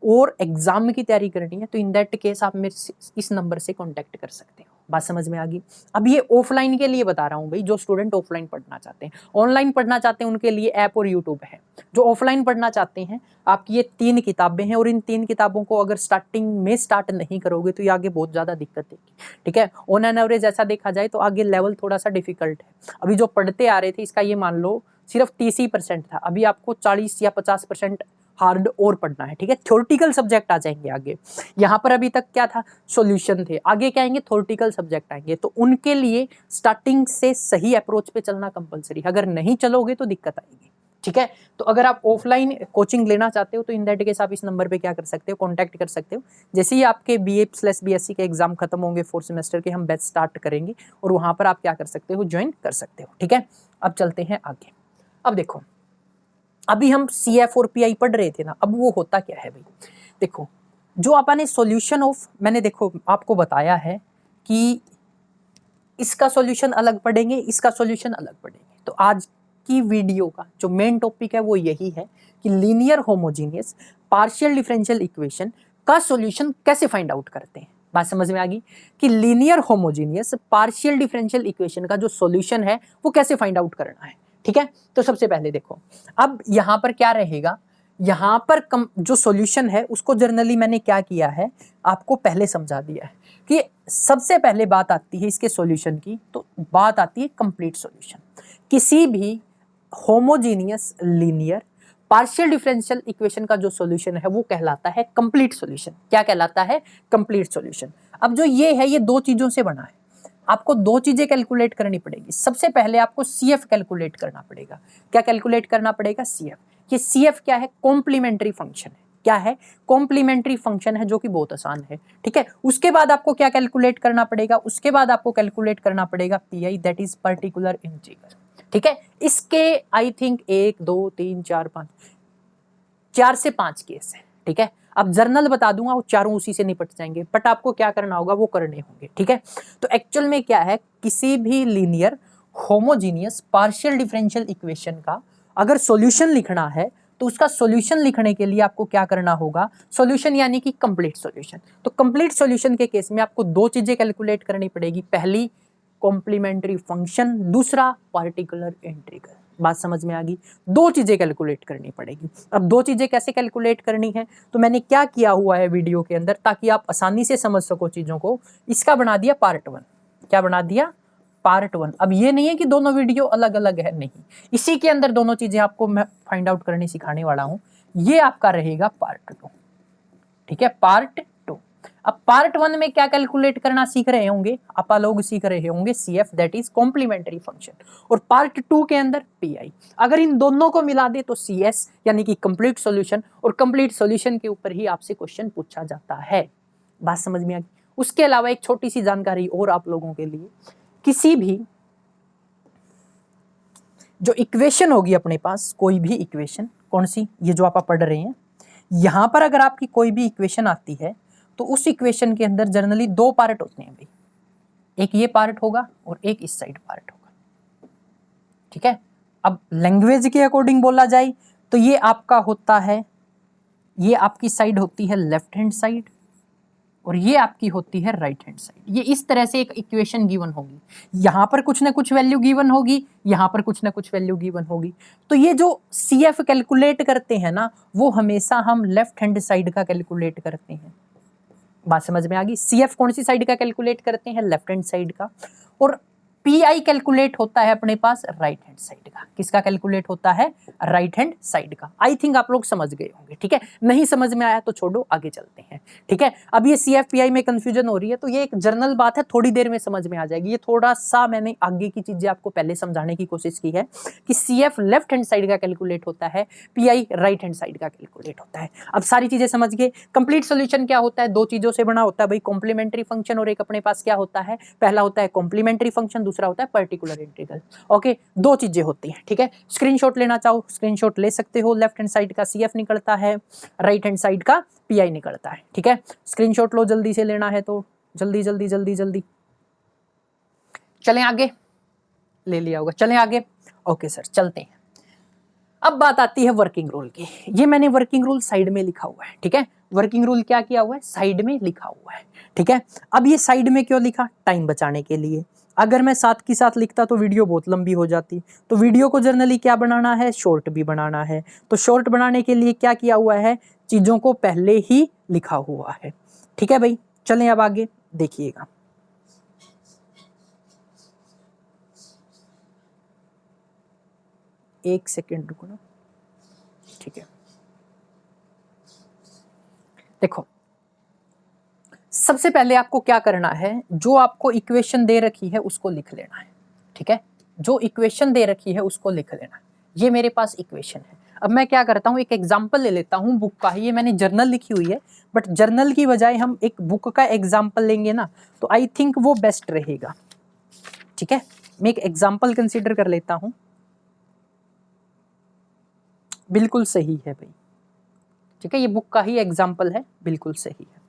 A: और एग्जाम की तैयारी करनी है, तो इन दैट केस आप मेरे इस नंबर से कांटेक्ट कर सकते हो। बात समझ में आ गई। अब ये ऑफलाइन के लिए बता रहा हूँ भाई, जो स्टूडेंट ऑफलाइन पढ़ना चाहते हैं, ऑनलाइन पढ़ना चाहते हैं उनके लिए ऐप और यूट्यूब है। जो ऑफलाइन पढ़ना चाहते हैं, आपकी ये 3 किताबें हैं, और इन 3 किताबों को अगर स्टार्टिंग में स्टार्ट नहीं करोगे तो ये आगे बहुत ज़्यादा दिक्कत देगी, ठीक है। ऑन एन एवरेज ऐसा देखा जाए तो आगे लेवल थोड़ा सा डिफिकल्ट है। अभी जो पढ़ते आ रहे थे इसका ये मान लो सिर्फ 30% था, अभी आपको 40 या 50% हार्ड और पढ़ना है, ठीक है। थ्योरेटिकल सब्जेक्ट आ जाएंगे आगे। यहाँ पर अभी तक क्या था, सॉल्यूशन थे, आगे क्या आएंगे, थ्योरेटिकल सब्जेक्ट आएंगे। तो उनके लिए स्टार्टिंग से सही अप्रोच पे चलना कंपलसरी, अगर नहीं चलोगे तो दिक्कत आएगी, ठीक है। तो अगर आप ऑफलाइन कोचिंग लेना चाहते हो तो इन दैट केस आप इस नंबर पे क्या कर सकते हो, कॉन्टैक्ट कर सकते हो। जैसे ही आपके BA/BSc के एग्जाम खत्म होंगे 4th सेमेस्टर के, हम बैच स्टार्ट करेंगे और वहां पर आप क्या कर सकते हो, ज्वाइन कर सकते हो, ठीक है। अब चलते हैं आगे। अब देखो अभी हम CF और PI पढ़ रहे थे ना, अब वो होता क्या है भाई, देखो जो आपने सॉल्यूशन ऑफ, मैंने देखो आपको बताया है कि इसका सॉल्यूशन अलग पढ़ेंगे, इसका सॉल्यूशन अलग पढ़ेंगे। तो आज की वीडियो का जो मेन टॉपिक है वो यही है कि linear homogeneous partial differential equation का सॉल्यूशन कैसे फाइंड आउट करते हैं। बात समझ में आ गई कि linear homogeneous partial differential equation का जो सॉल्यूशन है वो कैसे फाइंड आउट करना है, ठीक है। तो सबसे पहले देखो, अब यहां पर क्या रहेगा, यहां पर जो सॉल्यूशन है उसको जर्नली मैंने क्या किया है, आपको पहले समझा दिया है कि सबसे पहले बात आती है इसके सॉल्यूशन की, तो बात आती है कंप्लीट सॉल्यूशन। किसी भी homogeneous linear partial differential equation का जो सॉल्यूशन है वो कहलाता है कंप्लीट सॉल्यूशन। क्या कहलाता है, कंप्लीट सॉल्यूशन। अब जो ये है, ये 2 चीजों से बना है, आपको 2 चीजें कैलकुलेट करनी पड़ेगी। सबसे पहले आपको CF कैलकुलेट करना पड़ेगा। क्या कैलकुलेट करना पड़ेगा, CF। ये CF क्या है, कॉम्प्लीमेंट्री फंक्शन है। क्या है, कॉम्प्लीमेंट्री फंक्शन है, जो कि बहुत आसान है, ठीक है। उसके बाद आपको क्या कैलकुलेट करना पड़ेगा, उसके बाद आपको कैलकुलेट करना पड़ेगा PI, that is particular integral, ठीक है। इसके आई थिंक 1 2 3 4 5 4 से 5 केस है, ठीक है। अब जर्नल बता दूंगा, वो चारों उसी से निपट जाएंगे, बट आपको क्या करना होगा वो करने होंगे, ठीक है। तो एक्चुअल में क्या है, किसी भी linear homogeneous partial differential equation का अगर सॉल्यूशन लिखना है तो उसका सॉल्यूशन लिखने के लिए आपको क्या करना होगा, सॉल्यूशन यानी कि कंप्लीट सॉल्यूशन। तो कंप्लीट सॉल्यूशन के केस में आपको दो चीजें कैलकुलेट करनी पड़ेगी, पहली कॉम्प्लीमेंट्री फंक्शन, दूसरा पार्टिकुलर इंटीग्रल। बात समझ में आ गई? दो चीजें कैलकुलेट करनी पड़ेगी। अब दो चीजें कैसे कैलकुलेट करनी है, तो मैंने क्या किया हुआ है वीडियो के अंदर ताकि आप आसानी से समझ सको चीजों को, इसका बना दिया पार्ट 1। क्या बना दिया? पार्ट 1। अब ये नहीं है कि दोनों वीडियो अलग अलग है, नहीं, इसी के अंदर दोनों चीजें आपको मैं फाइंड आउट करनी सिखाने वाला हूं। ये आपका रहेगा पार्ट 2, ठीक है, पार्ट 2। अब पार्ट 1 में क्या कैलकुलेट करना सीख रहे होंगे आप लोग, सीख रहे होंगे CF that is complementary function, और पार्ट 2 के अंदर PI। अगर इन दोनों को मिला दे तो CS यानी कि कंप्लीट सॉल्यूशन, और कंप्लीट सॉल्यूशन के ऊपर ही आपसे क्वेश्चन पूछा जाता है। बात समझ में आ गई? उसके अलावा एक छोटी सी जानकारी और आप लोगों के लिए, किसी भी जो इक्वेशन होगी अपने पास, कोई भी इक्वेशन, कौन सी, ये जो आप पढ़ रहे हैं, यहां पर अगर आपकी कोई भी इक्वेशन आती है तो उस इक्वेशन के अंदर जनरली दो पार्ट होते हैं भाई, एक ये पार्ट होगा और एक इस साइड पार्ट होगा, ठीक है। अब लैंग्वेज के अकॉर्डिंग बोला जाए तो ये आपका होता है, ये आपकी साइड होती है लेफ्ट हैंड साइड और ये आपकी होती है राइट हैंड साइड। ये इस तरह से एक इक्वेशन गिवन होगी, यहां पर कुछ ना कुछ वैल्यू गिवन होगी, यहां पर कुछ ना कुछ वैल्यू गिवन होगी। तो ये जो CF कैलकुलेट करते हैं ना, वो हमेशा हम लेफ्ट हैंड साइड का कैलकुलेट करते हैं। बात समझ में आ गई? CF कौन सी साइड का कैलकुलेट करते हैं? लेफ्ट हैंड साइड का। और PI कैलकुलेट होता है अपने पास राइट हैंड साइड का। किसका कैलकुलेट होता है? राइट हैंड साइड का। आई थिंक आप लोग समझ गए होंगे, ठीक है। नहीं समझ में आया तो छोड़ो, आगे चलते हैं, ठीक है। अब ये CF PI में कंफ्यूजन हो रही है तो ये एक जनरल बात है, थोड़ी देर में समझ में आ जाएगी। ये थोड़ा सा मैंने आगे की चीजें आपको पहले समझाने की कोशिश की है कि CF लेफ्ट हैंड साइड का कैलकुलेट होता है, PI राइट हैंड साइड का कैलकुलेट होता है। अब सारी चीजें समझ गए। कंप्लीट सॉल्यूशन क्या होता है? दो चीजों से बना होता है भाई, कॉम्प्लीमेंट्री फंक्शन और एक अपने पास क्या होता है, पहला होता है कॉम्प्लीमेंट्री फंक्शन, दूसरा होता है पर्टिकुलर इंटीग्रल। ओके, दो चीजें होती हैं, ठीक है। स्क्रीनशॉट लेना चाहो स्क्रीनशॉट ले सकते हो। लेफ्ट हैंड साइड का CF निकलता है, राइट हैंड साइड का PI निकलता है, ठीक है। स्क्रीनशॉट लो, जल्दी से लेना है तो जल्दी जल्दी जल्दी जल्दी। चलें आगे, ले लिया होगा, चलें आगे। ओके सर, चलते हैं। अब बात आती है वर्किंग रूल की। ये मैंने वर्किंग रूल साइड में लिखा हुआ है, ठीक है। वर्किंग रूल क्या किया हुआ है? साइड में लिखा हुआ है, ठीक है। अब ये साइड में क्यों लिखा? टाइम बचाने के लिए। अगर मैं साथ की साथ लिखता तो वीडियो बहुत लंबी हो जाती। तो वीडियो को जनरली क्या बनाना है? शॉर्ट भी बनाना है। तो शॉर्ट बनाने के लिए क्या किया हुआ है? चीजों को पहले ही लिखा हुआ है, ठीक है भाई। चलें अब आगे देखिएगा। एक सेकेंड रुको ना, ठीक है। देखो, सबसे पहले आपको क्या करना है, जो आपको इक्वेशन दे रखी है उसको लिख लेना है, ठीक है। जो इक्वेशन दे रखी है उसको लिख लेना है। ये मेरे पास इक्वेशन है। अब मैं क्या करता हूँ, एक एग्जाम्पल ले लेता हूँ बुक का। ये मैंने जर्नल लिखी हुई है, बट जर्नल की बजाय हम एक बुक का एग्जाम्पल लेंगे ना, तो आई थिंक वो बेस्ट रहेगा, ठीक है। मैं एक एग्जाम्पल कंसिडर कर लेता हूँ। बिल्कुल सही है भाई, ठीक है, ये बुक का ही एग्जाम्पल है, बिल्कुल सही है,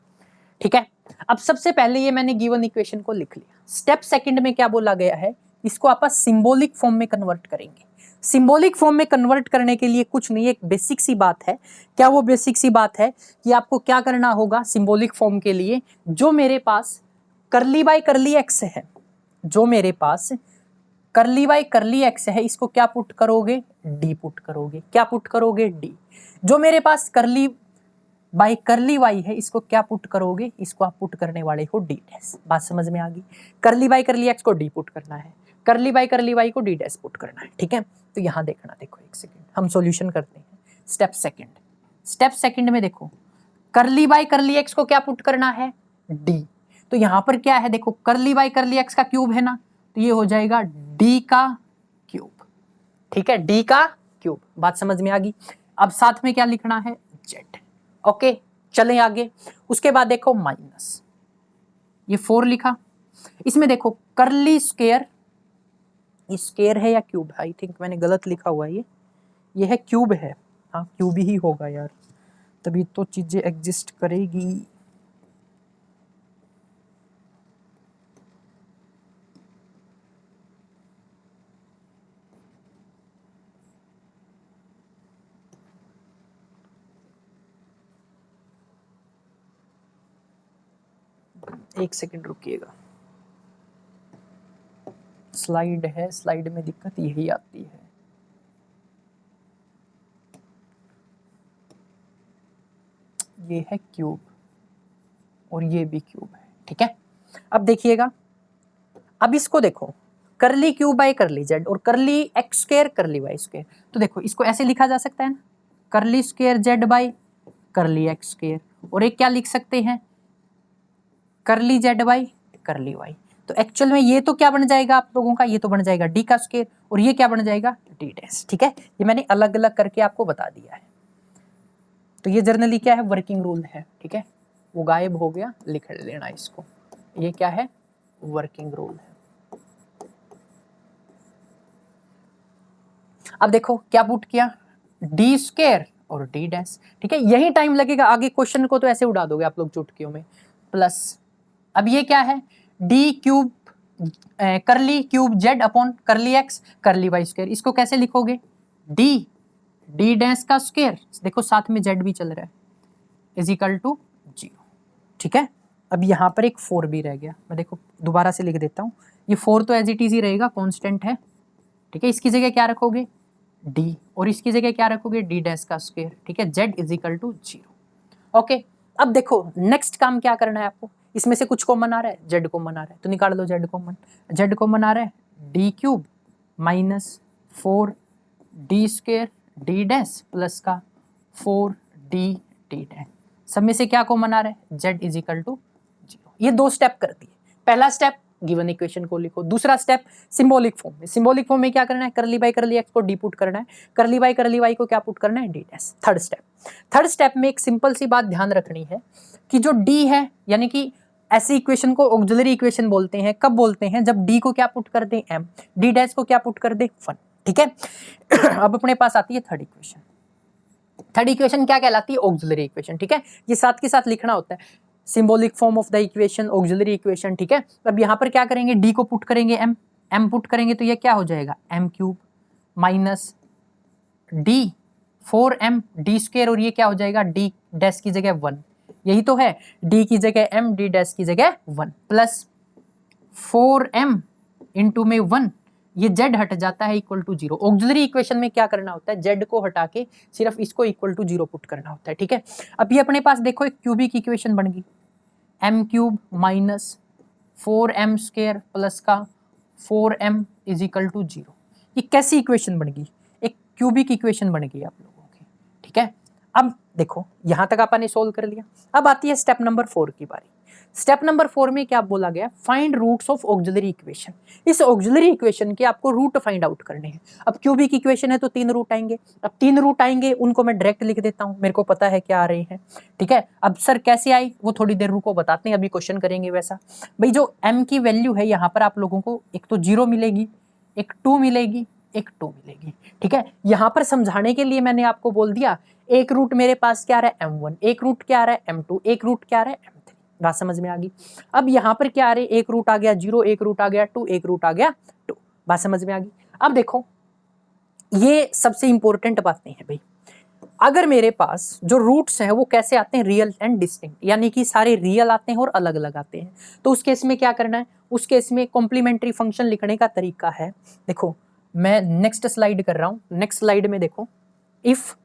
A: ठीक है। अब सबसे पहले ये मैंने गिवन इक्वेशन को लिख लिया। स्टेप सेकंड में क्या बोला गया है, इसको आप सिंबॉलिक फॉर्म में कन्वर्ट करेंगे। सिंबॉलिक फॉर्म में कन्वर्ट करने के लिए कुछ नहीं, एक बेसिक सी बात है। क्या वो बेसिक सी बात है कि आपको क्या करना होगा सिंबॉलिक फॉर्म के लिए? जो मेरे पास करली बाय करली एक्स है, जो मेरे पास करली बाय करली एक्स है, इसको क्या पुट करोगे? डी पुट करोगे। क्या पुट करोगे? डी। जो मेरे पास करली बाई करली वाई है, इसको क्या पुट करोगे? इसको आप पुट करने वाले हो डी डैश। बात समझ में आ गई? करली बाई करली एक्स को डी पुट करना है, करली बाई करली वाई को डी डैश पुट करना है, ठीक है। तो यहां देखना, देखो एक सेकेंड, हम सॉल्यूशन करते हैं। स्टेप सेकंड, स्टेप सेकंड में देखो, करली बाई करली एक्स को क्या पुट करना है? डी। तो यहां पर क्या है, देखो करली बाई करली एक्स का क्यूब है ना, तो ये हो जाएगा डी का क्यूब, ठीक है, डी का क्यूब। बात समझ में आ गई? अब साथ में क्या लिखना है? जेड। ओके, चलें आगे। उसके बाद देखो माइनस, ये 4 लिखा। इसमें देखो करली स्क्वायर, ये स्क्वायर है या क्यूब? आई थिंक मैंने गलत लिखा हुआ है, ये है क्यूब है। हाँ क्यूब ही होगा यार, तभी तो चीजें एग्जिस्ट करेगी। एक सेकंड रुकिएगा, स्लाइड है, स्लाइड में दिक्कत यही आती है। ये है क्यूब और ये भी क्यूब है, ठीक है। अब देखिएगा, अब इसको देखो, करली क्यूब बाय करली जेड और करली एक्स स्क्वायर करली वाई स्क्वायर, तो देखो इसको ऐसे लिखा जा सकता है ना, curly square Z by curly X square, और एक क्या लिख सकते हैं, curly Z by curly Y. तो एक्चुअल में ये तो क्या बन जाएगा आप लोगों का, ये तो बन जाएगा डी का स्क्वायर और ये क्या बन जाएगा डी डैश, ठीक है। ये मैंने अलग अलग करके आपको बता दिया है। तो ये जर्नली क्या है, वर्किंग रूल है, ठीक है। वो गायब हो गया, लिख लेना इसको, ये क्या है, वर्किंग रूल है। अब देखो क्या पुट किया, डी स्क्वायर और डी डैश, ठीक है। यही टाइम लगेगा, आगे क्वेश्चन को तो ऐसे उड़ा दोगे आप लोग चुटकियों में, प्लस अब ये क्या है, डी क्यूब करली क्यूब जेड अपॉन करली एक्स करली वाई स्क्वायर, इसको कैसे लिखोगे, डी डी डैश का स्क्वायर, देखो साथ में जेड भी चल रहा है, इज इक्वल टू 0, ठीक है। अब यहाँ पर एक 4 भी रह गया, मैं देखो दोबारा से लिख देता हूँ, ये 4 तो एज इट इज ही रहेगा, कांस्टेंट है, ठीक है। इसकी जगह क्या रखोगे डी और इसकी जगह क्या रखोगे डी डैश का स्क्वायर, ठीक है। Z is equal to 0, okay. अब देखो नेक्स्ट काम क्या करना है आपको, इसमें से कुछ कॉमन आ रहा है, जेड कॉमन आ रहा है, तो निकाल दो जेड कॉमन। जेड कॉमन आ रहा है, D cube minus 4 D square D dash plus का 4 डी डी डैश, सब में से क्या कॉमन आ रहा है, जेड इज इक्वल टू 0। ये 2 स्टेप कर दिए। पहला स्टेप गिवन इक्वेशन को लिखो, दूसरा स्टेप सिंबॉलिक फॉर्म में, सिंबॉलिक फॉर्म में क्या करना है, करली बाई करली एक्स को डी पुट करना है, करली बाई करली वाई को क्या पुट करना है, डी डैश। थर्ड स्टेप में एक सिंपल सी बात ध्यान रखनी है कि जो डी है, यानी कि ऐसी इक्वेशन को ऑक्सिलरी इक्वेशन बोलते हैं, कब बोलते हैं, जब डी को क्या पुट कर दे एम, डी डैश को क्या पुट कर दे 1, ठीक है। अब अपने पास आती है थर्ड इक्वेशन। थर्ड इक्वेशन क्या कहलाती है, ऑक्सिलरी इक्वेशन, ठीक है। ये साथ के साथ लिखना होता है, symbolic form of the equation, auxiliary equation, ठीक है। अब यहाँ पर क्या करेंगे, डी को पुट करेंगे एम, एम पुट करेंगे तो ये क्या हो जाएगा, M cube minus D 4m D square, और ये क्या हो जाएगा, डी डैश की जगह 1, यही तो है, डी की जगह m डी डैश की जगह 1 प्लस 4m इंटू में 1, ये z हट जाता है इक्वल टू 0। ऑक्सिलरी इक्वेशन में क्या करना होता है, z को हटा के सिर्फ इसको इक्वल टू 0 पुट करना होता है, ठीक है। अब ये अपने पास देखो एक क्यूबिक इक्वेशन बन गई, m cube minus 4m square plus का 4m इज इक्वल टू 0। ये कैसी इक्वेशन बन गई, एक क्यूबिक इक्वेशन बन गई आप लोगों की, ठीक है। अब देखो यहां तक आपने सोल्व कर लिया, अब आती है स्टेप नंबर 4 की बारी। स्टेप नंबर 4 में क्या बोला गया, find roots of auxiliary equation. इस ऑक्सिलरी इक्वेशन के आपको रूट फाइंड आउट करने हैं। अब क्यूबिक इक्वेशन है तो 3 रूट आएंगे, अब 3 रूट आएंगे, उनको मैं डायरेक्ट लिख देता हूं, मेरे को पता है क्या आ रहे हैं, ठीक है। अब सर कैसे आई वो थोड़ी देर रुको बताते हैं, अभी क्वेश्चन करेंगे वैसा। भाई जो m की वैल्यू है यहाँ पर आप लोगों को एक तो 0 मिलेगी, एक 2 मिलेगी, एक 2 मिलेगी, ठीक है। यहां पर समझाने के लिए मैंने आपको बोल दिया, एक रूट मेरे पास क्या आ रहा है m1, एक रूट क्या आ रहा है m2, एक रूट क्या आ रहा है m3, बात समझ में आ गई। अब यहां पर क्या आ रहे, एक रूट आ गया 0, एक रूट आ गया 2, एक रूट आ गया 2, बात समझ में आ गई। अब देखो ये सबसे इंपॉर्टेंट बातें हैं भाई, अगर मेरे पास जो रूट्स हैं वो कैसे आते हैं, रियल एंड डिस्टिंक्ट, यानी कि सारे रियल आते हैं और अलग अलग आते हैं, तो उस केस में क्या करना है, उस केस में कॉम्प्लीमेंट्री फंक्शन लिखने का तरीका है, देखो मैं नेक्स्ट स्लाइड कर रहा हूं, नेक्स्ट स्लाइड में देखो, if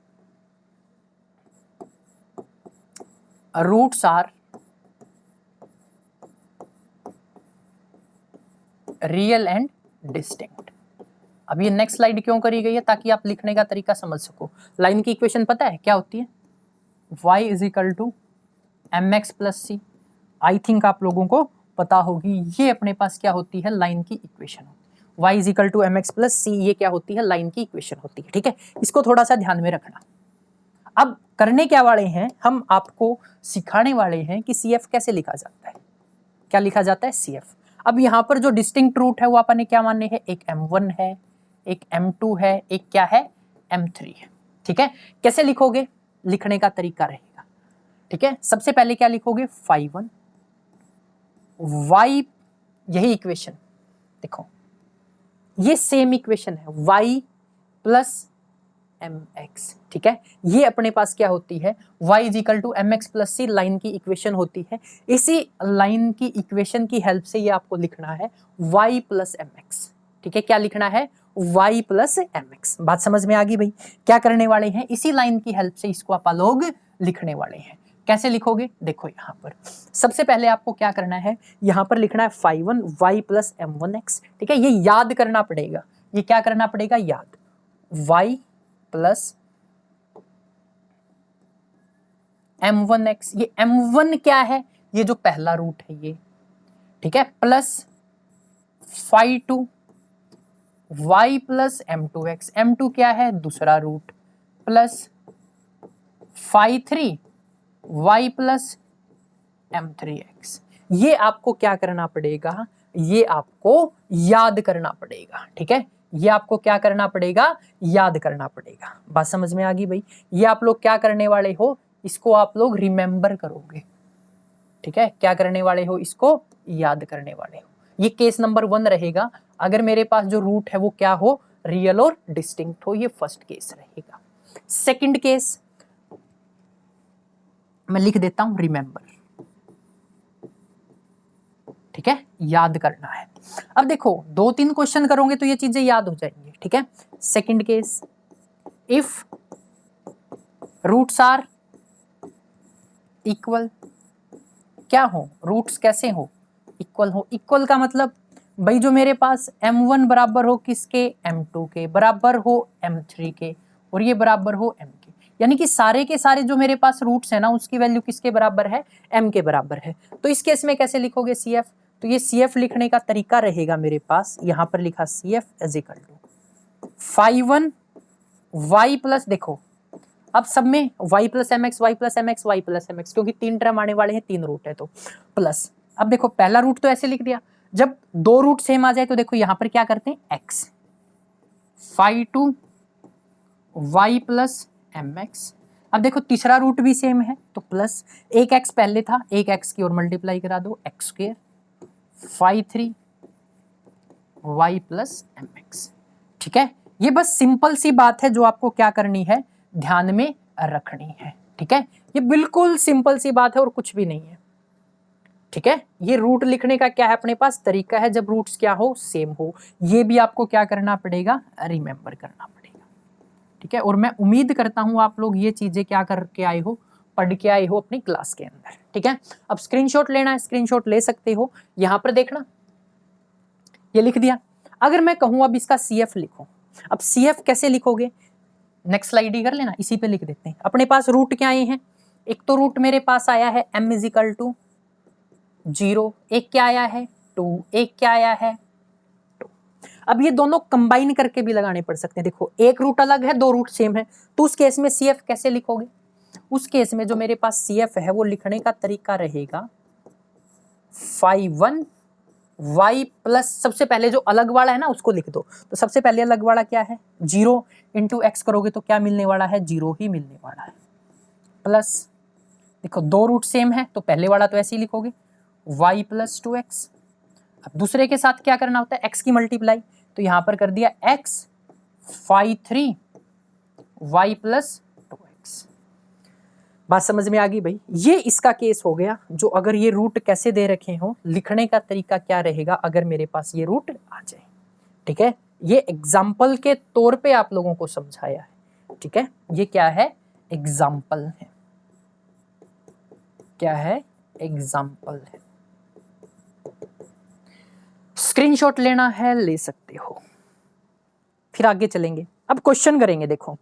A: roots are real and distinct. अब ये नेक्स्ट स्लाइड क्यों करी गई है, ताकि आप लिखने का तरीका समझ सको। लाइन की इक्वेशन पता है क्या होती है, y is equal to M X plus C, I think आप लोगों को पता होगी, ये अपने पास क्या होती है, लाइन की इक्वेशन होती है। y is equal to M X plus C, ये क्या होती है, लाइन की इक्वेशन होती है, ठीक है। इसको थोड़ा सा ध्यान में रखना। अब करने क्या वाले हैं, हम आपको सिखाने वाले हैं कि सी एफ कैसे लिखा जाता है, क्या लिखा जाता है, सी एफ। अब यहाँ पर जो डिस्टिंक्ट रूट है वो अपन ने क्या मानने हैं, एक m1 है, एक m2 है, एक क्या है m3 है, ठीक है। कैसे लिखोगे, लिखने का तरीका रहेगा, ठीक है। सबसे पहले क्या लिखोगे, phi 1 y, यही इक्वेशन देखो, ये सेम इक्वेशन है, y प्लस mx, ठीक है। ये अपने पास क्या होती है, y is equal to M X plus C line की इक्वेशन होती है। इसी लाइन की इक्वेशन की हेल्प से ये आपको लिखना है y प्लस एम एक्स, ठीक है। क्या लिखना है, y प्लस एम एक्स। बात समझ में आ गई भाई। क्या करने वाले हैं, इसी लाइन की हेल्प से इसको आप लोग लिखने वाले हैं। कैसे लिखोगे, देखो यहाँ पर सबसे पहले आपको क्या करना है, यहाँ पर लिखना है phi one Y plus M one X, ठीक है। ये याद करना पड़ेगा, ये क्या करना पड़ेगा, याद, y प्लस m1x, ये m1 क्या है, ये जो पहला रूट है ये, ठीक है, plus phi two y plus m2x, m2 क्या है, दूसरा root, plus phi three y plus m3x। ये आपको क्या करना पड़ेगा, ये आपको याद करना पड़ेगा, ठीक है। ये आपको क्या करना पड़ेगा, याद करना पड़ेगा। बात समझ में आ गई भाई। ये आप लोग क्या करने वाले हो, इसको आप लोग रिमेंबर करोगे, ठीक है। क्या करने वाले हो, इसको याद करने वाले हो। ये केस नंबर 1 रहेगा। अगर मेरे पास जो रूट है वो क्या हो, रियल और डिस्टिंक्ट हो, ये फर्स्ट केस रहेगा। सेकंड केस मैं लिख देता हूं, रिमेंबर, ठीक है, याद करना है। अब देखो 2-3 क्वेश्चन करोगे तो ये चीजें याद हो जाएंगी, ठीक है। Second case, if roots are equal, क्या हो, रूट्स कैसे हो, इक्वल हो। इक्वल का मतलब भाई जो मेरे पास m1 बराबर हो किसके, m2 के, बराबर हो m3 के, और ये बराबर हो m के, यानी कि सारे के सारे जो मेरे पास रूट्स है ना उसकी वैल्यू किसके बराबर है, m के बराबर है। तो इस केस में कैसे लिखोगे, cf, तो ये cf लिखने का तरीका रहेगा मेरे पास, यहां पर लिखा cf is equal to phi one y plus, देखो अब सब में y plus M X, Y plus M X, Y plus M X, क्योंकि 3 टर्म आने वाले हैं, 3 रूट है तो प्लस। अब देखो पहला रूट तो ऐसे लिख दिया, जब 2 रूट सेम आ जाए तो देखो यहां पर क्या करते हैं, x phi two y plus M X. अब देखो तीसरा रूट भी सेम है तो प्लस, एक x पहले था, एक x की और मल्टीप्लाई करा दो, X square phi three y plus M X, ठीक है। ये बस सिंपल सी बात है जो आपको क्या करनी है, ध्यान में रखनी है, ठीक है। ये बिल्कुल सिंपल सी बात है और कुछ भी नहीं है, ठीक है। ये रूट लिखने का क्या है अपने पास तरीका है, जब रूट्स क्या हो, सेम हो। ये भी आपको क्या करना पड़ेगा, रिमेंबर करना पड़ेगा, ठीक है। और मैं उम्मीद करता हूं आप लोग ये चीजें क्या करके आए हो, पढ़ के आए हो अपनी क्लास के अंदर, ठीक है। अब स्क्रीनशॉट लेना है, स्क्रीनशॉट ले सकते हो, यहां पर देखना, ये लिख दिया। अगर मैं कहूं अब इसका CF लिखो, अब CF कैसे लिखोगे, नेक्स्ट स्लाइड ही कर लेना, इसी पे लिख देते हैं। अपने पास रूट क्या आए हैं, एक तो रूट मेरे पास आया है m इज इक्वल टू 0, एक क्या आया है 2, एक क्या आया है 2। अब ये दोनों कंबाइन करके भी लगाने पड़ सकते हैं। देखो एक रूट अलग है, 2 रूट सेम है, तो उस केस में CF कैसे लिखोगे, उस केस में जो मेरे पास CF है वो लिखने का तरीका रहेगा फाई वन y प्लस, सबसे पहले जो अलग वाला है ना उसको लिख दो। तो सबसे पहले अलग वाला क्या है, 0 इंटू एक्स करोगे तो क्या मिलने वाला है, 0 ही मिलने वाला है, प्लस, देखो 2 रूट सेम है तो पहले वाला तो ऐसे ही लिखोगे y प्लस 2x। अब दूसरे के साथ क्या करना होता है, x की मल्टीप्लाई, तो यहां पर कर दिया x phi three y plus 2x। बात समझ में आ गई भाई। ये इसका केस हो गया, जो अगर ये रूट कैसे दे रखे हो, लिखने का तरीका क्या रहेगा अगर मेरे पास ये रूट आ जाए, ठीक है। ये एग्जाम्पल के तौर पे आप लोगों को समझाया है, ठीक है। ये क्या है, एग्जाम्पल है, क्या है, एग्जाम्पल है। स्क्रीनशॉट लेना है ले सकते हो, फिर आगे चलेंगे। अब क्वेश्चन करेंगे। देखो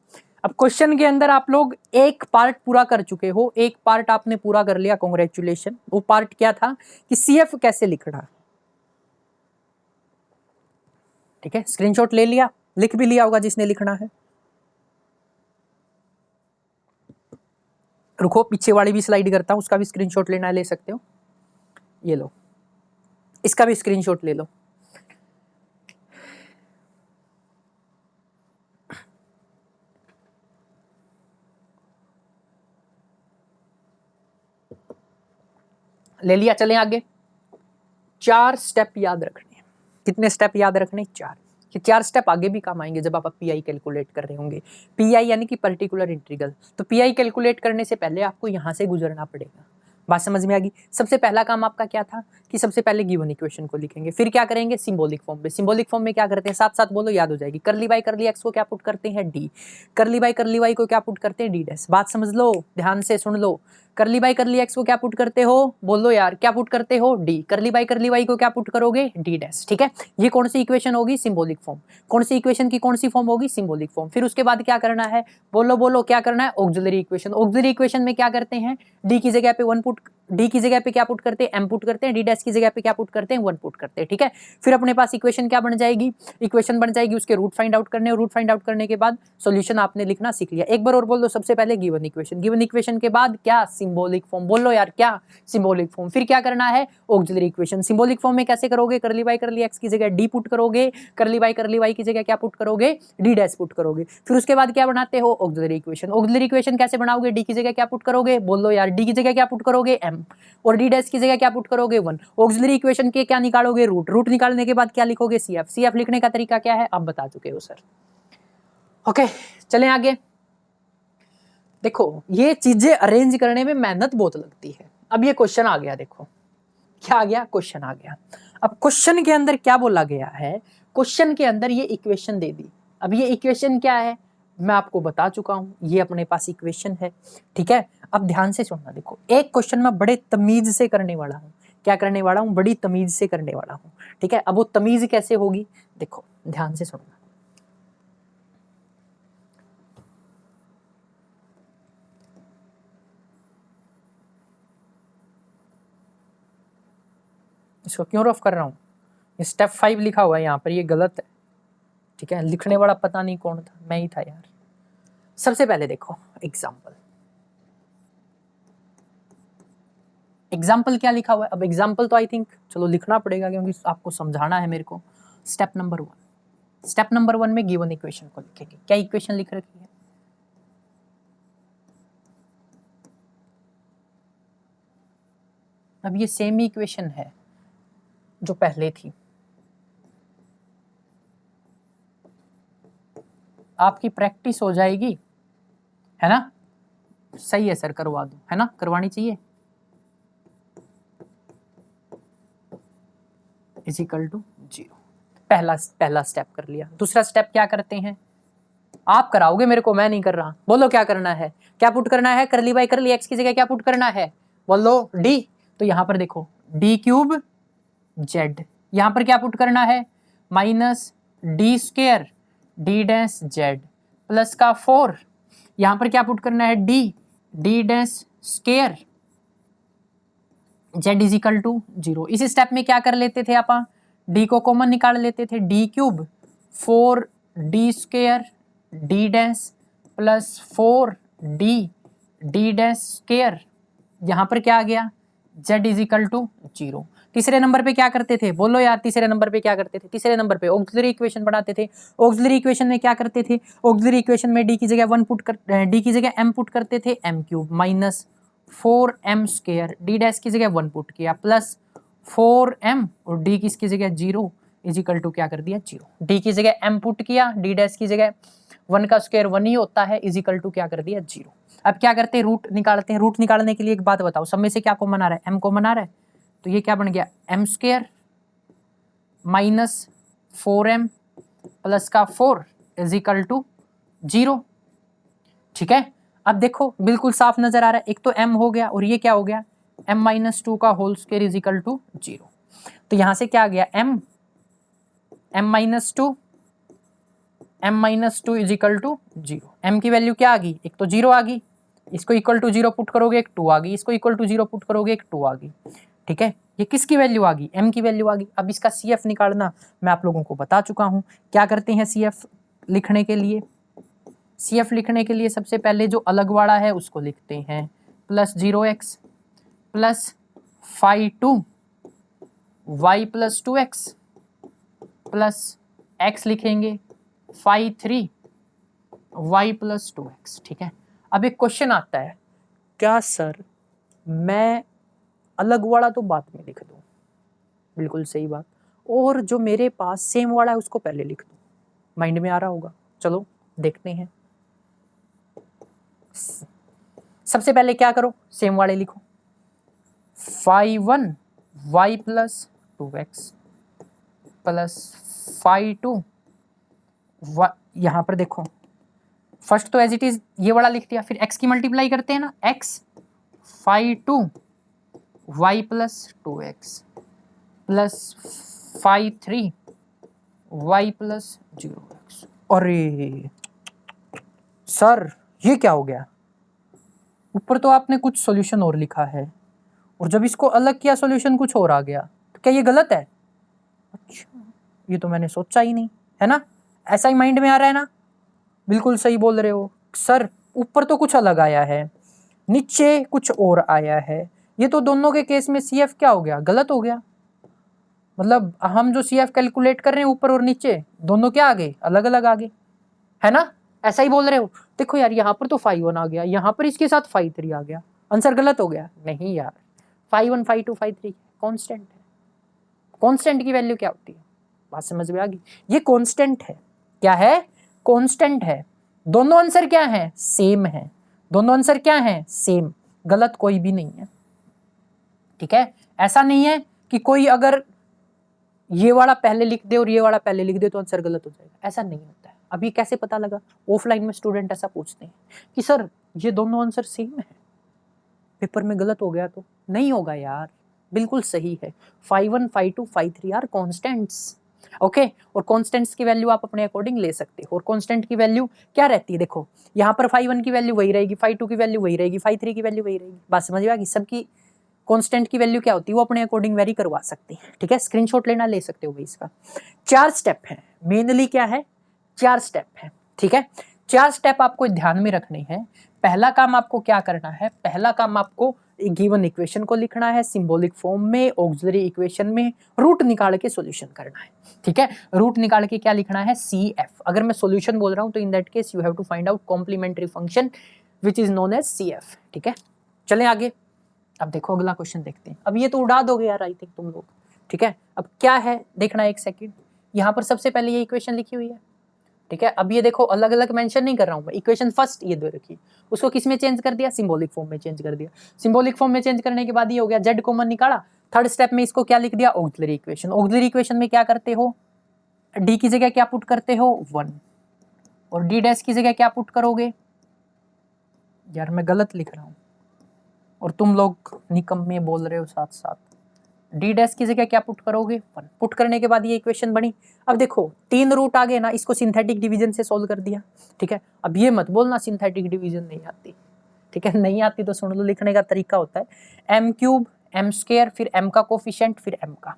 A: अब क्वेश्चन के अंदर आप लोग एक पार्ट पूरा कर चुके हो, एक पार्ट आपने पूरा कर लिया, कॉन्ग्रेचुलेशन। वो पार्ट क्या था कि CF कैसे लिखना, ठीक है। स्क्रीनशॉट ले लिया, लिख भी लिया होगा जिसने लिखना है। रुको पीछे वाली भी स्लाइड करता हूं, उसका भी स्क्रीनशॉट लेना है ले सकते हो, ये लो, इसका भी स्क्रीनशॉट ले लो। ले लिया, चलें आगे। 4 स्टेप याद रखने हैं। कितने स्टेप याद रखने, 4। कि 4 स्टेप आगे भी काम आएंगे जब आप पीआई कैलकुलेट कर रहे होंगे। पीआई यानी कि पर्टिकुलर इंटीग्रल। तो पीआई कैलकुलेट करने से पहले आपको यहाँ से गुजरना पड़ेगा। बात समझ में आ गई। सबसे पहला काम आपका क्या था कि सबसे पहले गिवन इक्वेशन को लिखेंगे, फिर क्या करेंगे सिंबॉलिक फॉर्म में। सिंबॉलिक फॉर्म में क्या करते हैं, साथ साथ बोलो, याद हो जाएगी। करली बाई करली एक्स को क्या पुट करते हैं, डी। करली बाई करली वाई को क्या पुट करते हैं, डी डैश। बात समझ लो, ध्यान से सुन लो। करली बाई करली एक्स को क्या पुट करते हो, बोलो यार, क्या पुट करते हो, डी। करली बाई करली वाई को क्या पुट करोगे, डी डैश। ठीक है, ये कौन सी इक्वेशन होगी, सिंबॉलिक फॉर्म। कौन सी इक्वेशन की कौन सी फॉर्म होगी, सिंबॉलिक फॉर्म। फिर उसके बाद क्या करना है, बोलो बोलो, क्या करना है, ऑक्सिलरी इक्वेशन। ऑक्सिलरी इक्वेशन में क्या करते हैं, डी की जगह पे 1 पुट, डी की जगह पे क्या पुट करते हैं, एम पुट करते हैं, डी डैश की जगह पे क्या पुट करते हैं, 1 पुट करते हैं। ठीक है, फिर अपने पास इक्वेशन क्या बन जाएगी, इक्वेशन बन जाएगी, उसके रूट फाइंड आउट करने, रूट फाइंड आउट करने के बाद सॉल्यूशन आपने लिखना सीख लिया। एक बार और बोल दो, सबसे पहले गिवन इक्वेशन, गिवन इक्वेशन के बाद क्या, सिंबॉलिक फॉर्म। बोलो यार क्या, सिंबॉलिक फॉर्म। फिर क्या करना है, ऑक्सिलरी इक्वेशन। सिंबॉलिक फॉर्म में कैसे करोगे, करली बाई करली एक्स की जगह डी पुट करोगे, करली बाई करली वाई की जगह क्या पुट करोगे, डी डैश पुट करोगे। फिर उसके बाद क्या बनाते हो, ऑक्सिलरी इक्वेशन। ऑक्सिलरी इक्वेशन कैसे बनाओगे, डी की जगह क्या पुट करोगे, बोलो यार, डी की जगह क्या पुट करोगे, एम, और डी डैश की जगह क्या पुट करोगे, 1। ऑक्सिलरी इक्वेशन के क्या निकालोगे, रूट। रूट निकालने के बाद क्या लिखोगे, सीएफ। सीएफ लिखने का तरीका क्या है, आप बता चुके हो सर। ओके, चलें आगे। देखो, ये चीजें अरेंज करने में मेहनत बहुत लगती है। अब ये क्वेश्चन आ गया, देखो क्या आ गया, क्वेश्चन आ गया। अब क्वेश्चन के अंदर क्या बोला गया है, क्वेश्चन के अंदर ये इक्वेशन दे दी। अब ये इक्वेशन क्या है, मैं आपको बता चुका हूं, ये अपने पास इक्वेशन है। ठीक है, अब ध्यान से सुनना। देखो, एक क्वेश्चन मैं बड़े तमीज से करने वाला हूं। क्या करने वाला हूं, बड़ी तमीज से करने वाला हूं। ठीक है, अब वो तमीज कैसे होगी, देखो ध्यान से सुनना। इसको क्यों रफ कर रहा हूं, स्टेप 5 लिखा हुआ है यहाँ पर, ये गलत है। ठीक है, लिखने वाला पता नहीं कौन था, मैं ही था यार। सबसे पहले देखो एग्जाम्पल, एग्जाम्पल क्या लिखा हुआ है। अब एग्जाम्पल तो आई थिंक चलो लिखना पड़ेगा क्योंकि आपको समझाना है मेरे को। स्टेप नंबर 1, स्टेप नंबर 1 में गिवन इक्वेशन को लिखेंगे। क्या इक्वेशन लिख रखी है, अब ये सेम इक्वेशन है जो पहले थी। आपकी प्रैक्टिस हो जाएगी, है ना। सही है सर, करवा दो, है ना, करवानी चाहिए। Is equal to 0। पहला स्टेप कर लिया। दूसरा स्टेप क्या करते हैं, आप कराओगे मेरे को, मैं नहीं कर रहा। बोलो क्या करना है, क्या पुट करना है, करली बाई करली एक्स की जगह क्या पुट करना है, बोलो डी। तो यहां पर देखो डी क्यूब जेड, यहां पर क्या पुट करना है, minus D square D dash Z plus का 4, यहां पर क्या पुट करना है, D D dash square Z is equal to 0। इस स्टेप में क्या कर लेते थे आप, डी को कॉमन निकाल लेते थे, D cube 4 D square D dash plus 4 D D dash square, यहां पर क्या आ गया, जेड इज इक्वल टू 0। तीसरे नंबर पे क्या करते थे, बोलो यार, तीसरे नंबर पे क्या करते थे, तीसरे नंबर पे ऑक्सिलरी इक्वेशन बनाते थे। ऑक्सिलरी इक्वेशन में क्या करते थे, ऑक्सिलरी इक्वेशन में डी की जगह 1 पुट कर, डी की जगह m पुट करते थे, m cube minus 4m square, D dash की जगह 1 पुट किया प्लस 4m, और डी किसकी जगह 0 इज इक्वल टू क्या कर दिया 0। डी की जगह m पुट किया, डी डैश की जगह 1 का स्क्वायर 1 ही होता है, इज इक्वल टू क्या कर दिया 0। अब क्या करते हैं, रूट निकालते हैं। रूट निकालने के लिए एक बात बताओ, सब में से क्या कॉमन आ रहा है, m कॉमन आ रहा है, तो ये क्या बन गया, m square minus 4m plus का 4 इज इक्वल टू 0। ठीक है, अब देखो बिल्कुल साफ नजर आ रहा है, एक तो m हो गया और ये क्या हो गया, m माइनस 2 का whole square is equal to 0। तो यहां से क्या आ गया, m minus 2, m minus 2 is equal to 0। m की वैल्यू क्या आ गई, एक तो 0 आ गई, इसको इक्वल टू 0 पुट करोगे एक 2 आ गई, इसको इक्वल टू 0 पुट करोगे एक 2 आ गई। ठीक है, ये किसकी वैल्यू आ गई, m की वैल्यू आ गई। अब इसका CF निकालना मैं आप लोगों को बता चुका हूं। क्या करते हैं CF लिखने के लिए, CF लिखने के लिए सबसे पहले जो अलग वाला है उसको लिखते हैं, plus 0x plus 5 y plus 2x plus x लिखेंगे 3 y प्लस 2x। ठीक है, अब एक क्वेश्चन आता है, क्या सर मैं अलग वाला तो बाद में लिख दूं, बिल्कुल सही बात, और जो मेरे पास सेम वाला है उसको पहले लिख दूं। माइंड में आ रहा होगा, चलो देखते हैं। सबसे पहले क्या करो, सेम वाले लिखो, 5(1) y प्लस 2x प्लस 5(2) यहां पर देखो फर्स्ट तो एज इट इज ये वाला लिख दिया, फिर x की मल्टीप्लाई करते हैं ना, x 5(2) y plus 2x plus 5(3) y plus 0x। अरे सर ये क्या हो गया, ऊपर तो आपने कुछ सॉल्यूशन और लिखा है और जब इसको अलग किया सॉल्यूशन कुछ और आ गया, तो क्या ये गलत है? अच्छा, ये तो मैंने सोचा ही नहीं, है ना? ऐसा ही माइंड में आ रहा है ना? बिल्कुल सही बोल रहे हो सर, ऊपर तो कुछ अलग आया है, नीचे कुछ और आया है। ये तो दोनों के केस में CF क्या हो गया, गलत हो गया। मतलब हम जो CF कैलकुलेट कर रहे हैं ऊपर और नीचे दोनों क्या आ गए, अलग अलग आ गए, है ना? ऐसा ही बोल रहे हो। देखो यार यहाँ पर तो 5(1) आ गया, यहाँ पर इसके साथ 5(3) आ गया, आंसर गलत हो गया। नहीं यार, 5(1), 5(2), 5(3) कांस्टेंट है। कांस्टेंट की वैल्यू क्या होती है, बात समझ में आ गई? ये कांस्टेंट है। क्या है? कांस्टेंट है। दोनों आंसर क्या है, सेम है। दोनों आंसर क्या है, सेम, गलत कोई भी नहीं है। ठीक है, ऐसा नहीं है कि कोई अगर ये वाला पहले लिख दे और ये वाला पहले लिख दे तो आंसर गलत हो जाएगा, ऐसा नहीं होता है। अभी कैसे पता लगा? ऑफलाइन में स्टूडेंट ऐसा पूछते हैं कि सर ये दोनों आंसर सेम है, पेपर में गलत हो गया तो? नहीं होगा यार, बिल्कुल सही है। 5(1), 5(2), 5(3) आर कॉन्स्टेंट्स। ओके, और कॉन्स्टेंट्स की वैल्यू आप अपने अकॉर्डिंग ले सकते हो। और कॉन्स्टेंट की वैल्यू क्या रहती है, देखो यहाँ पर 5(1) की वैल्यू वही रहेगी, 5(2) की वैल्यू वही रहेगी, 5(3) की वैल्यू वही रहेगी। बात समझ में आ गई? सबकी कांस्टेंट की वैल्यू क्या होती है वो अपने अकॉर्डिंग वेरी करवा सकते हैं। ठीक है, स्क्रीनशॉट लेना ले सकते हो भाई इसका। 4 स्टेप है मेनली, क्या है, 4 स्टेप है। ठीक है, 4 स्टेप आपको ध्यान में रखने हैं। पहला काम आपको क्या करना है, पहला काम आपको गिवन इक्वेशन को लिखना है सिंबॉलिक फॉर्म में, ऑक्सिलरी इक्वेशन में, रूट निकाल के सॉल्यूशन करना है। ठीक है, रूट निकाल के क्या लिखना है, CF। अगर मैं सॉल्यूशन बोल रहा हूं तो in that case you have to find out complementary function which is known as CF। ठीक है, चलें आगे। अब देखो अगला क्वेश्चन देखते हैं। अब ये तो उड़ा दोगे यार आई थिंक तुम लोग। ठीक है, अब क्या है देखना, एक सेकंड। यहाँ पर सबसे पहले ये इक्वेशन लिखी हुई है। ठीक है, अब ये देखो अलग अलग मेंशन नहीं कर रहा हूं मैं, इक्वेशन फर्स्ट ये दो रखी, उसको किस में चेंज कर दिया, सिंबॉलिक फॉर्म में चेंज कर दिया। सिंबॉलिक फॉर्म में चेंज करने के बाद ये हो गया, जेड कॉमन निकाला। थर्ड स्टेप में इसको क्या लिख दिया, ऑक्सिलरी इक्वेशन। ऑक्सिलरी इक्वेशन में क्या करते हो, डी की जगह क्या पुट करते हो, 1, और डी डैश की जगह क्या पुट करोगे, यार मैं गलत लिख रहा हूं और तुम लोग निकम्मे बोल रहे हो साथ साथ। डी डैश की जगह क्या पुट करोगे, 1। पुट करने के बाद ये इक्वेशन बनी। अब देखो 3 रूट आ गए ना, इसको सिंथेटिक डिवीजन से सोल्व कर दिया। ठीक है, अब ये मत बोलना सिंथेटिक डिवीजन नहीं आती। ठीक है, नहीं आती तो सुन लो, लिखने का तरीका होता है m3 m², फिर m का कोफिशिएंट, फिर m का।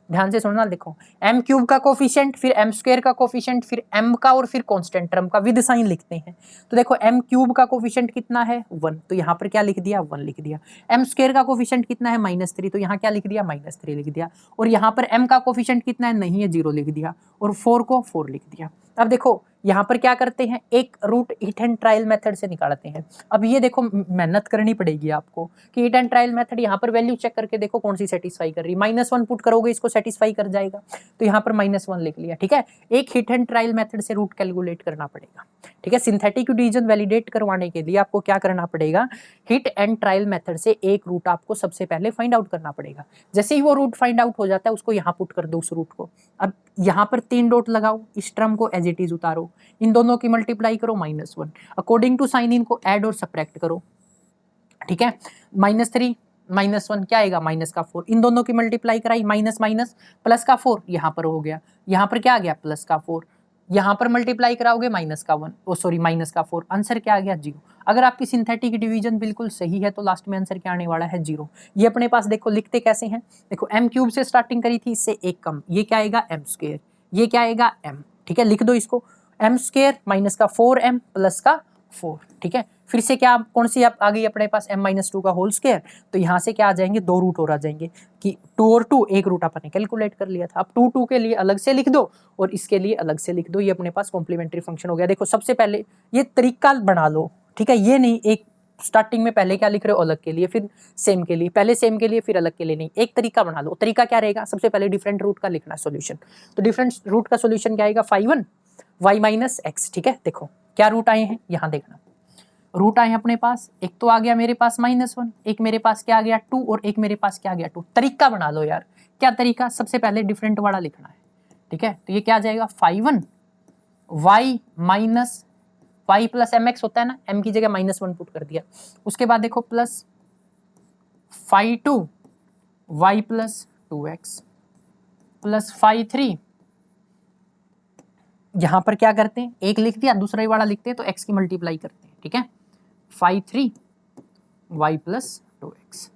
A: ध्यान से सुनना, देखो m³ का कोफिशिएंट, फिर m² का कोफिशिएंट, फिर m का, और फिर कांस्टेंट टर्म का विद साइन लिखते हैं। तो देखो m³ का कोफिशिएंट कितना है, 1, तो यहाँ पर क्या लिख दिया, 1 लिख दिया। m² का कोफिशिएंट कितना है, -3, तो यहाँ क्या लिख दिया, -3 लिख दिया। और यहाँ पर m का कोफिशिएंट कितना है, नहीं है, 0 लिख दिया। और 4 को 4 लिख दिया। अब देखो यहाँ पर क्या करते हैं, एक root hit and trial method से निकालते हैं। अब ये देखो मेहनत करनी पड़ेगी आपको कि हिट एंड ट्रायल मेथड, यहाँ पर वैल्यू चेक करके देखो कौन सी सेटिस्फाई कर रही है। -1 पुट करोगे इसको सेटिस्फाई कर जाएगा, तो यहाँ पर -1 लिख लिया। ठीक है, एक हिट एंड ट्रायल मेथड से रूट कैलकुलेट करना पड़ेगा। ठीक है, सिंथेटिक डिवीजन वैलिडेट करवाने के लिए आपको क्या करना पड़ेगा, हिट एंड ट्रायल मेथड से एक रूट आपको सबसे पहले फाइंड आउट करना पड़ेगा। जैसे ही वो रूट फाइंड आउट हो जाता है उसको यहाँ पुट कर दो उस रूट को। अब यहाँ पर 3 डॉट लगाओ, इस टर्म को एज इट इज उतारो, इन दोनों की मल्टीप्लाई करो, -1। अकॉर्डिंग टू साइन इनको ऐड और सब्ट्रैक्ट करो। ठीक है, -3 -1 क्या आएगा, -4। इन दोनों की मल्टीप्लाई कराई, माइनस माइनस प्लस का 4 यहाँ पर हो गया, यहाँ पर क्या आ गया, +4। यहाँ पर मल्टीप्लाई कराओगे -1, ओ सॉरी -4। आंसर क्या आ गया, 0। अगर आपकी सिंथेटिक डिवीजन बिल्कुल सही है तो लास्ट में आंसर क्या आने वाला है, 0। ये अपने पास देखो लिखते कैसे हैं, देखो m³ से स्टार्टिंग करी थी, इससे एक कम, ये क्या आएगा, m², ये क्या आएगा, m। ठीक है, लिख दो इसको, m² माइनस का 4m प्लस का 4। ठीक है, फिर से क्या कौन सी आ गई अपने पास, m-2 का होल स्क्वायर। तो यहाँ से क्या आ जाएंगे, 2 रूट और आ जाएंगे कि 2 और 2, एक रूट अपन ने कैलकुलेट कर लिया था। अब 2 के लिए अलग से लिख दो और इसके लिए अलग से लिख दो, ये अपने पास कॉम्प्लीमेंट्री फंक्शन हो गया। देखो सबसे पहले ये तरीका बना लो। ठीक है, ये नहीं एक स्टार्टिंग में पहले क्या लिख रहे हो, अलग के लिए, फिर सेम के लिए, पहले सेम के लिए फिर अलग के लिए, नहीं, एक तरीका बना लो। तरीका क्या रहेगा, सबसे पहले डिफरेंट रूट का लिखना सोल्यूशन। तो डिफरेंट रूट का सोल्यूशन क्या आएगा, 5(1) y माइनस एक्स, ठीक है। देखो क्या रूट आए हैं, यहाँ देखना रूट आए हैं अपने पास, एक तो आ गया मेरे पास -1, एक मेरे पास क्या आ गया 2, और एक मेरे पास क्या आ गया 2। तरीका बना लो यार, क्या तरीका, सबसे पहले डिफरेंट वाला लिखना है, ठीक है। तो ये क्या आ जाएगा 5 y minus y plus M X होता है ना, m की जगह -1 पुट कर दिया। उसके बाद देखो plus 5 y plus 2x plus 5 यहां पर क्या करते हैं, एक लिख दिया, दूसरा ही वाला लिखते हैं तो x की मल्टीप्लाई करते हैं, ठीक है। 5 y प्लस 2x,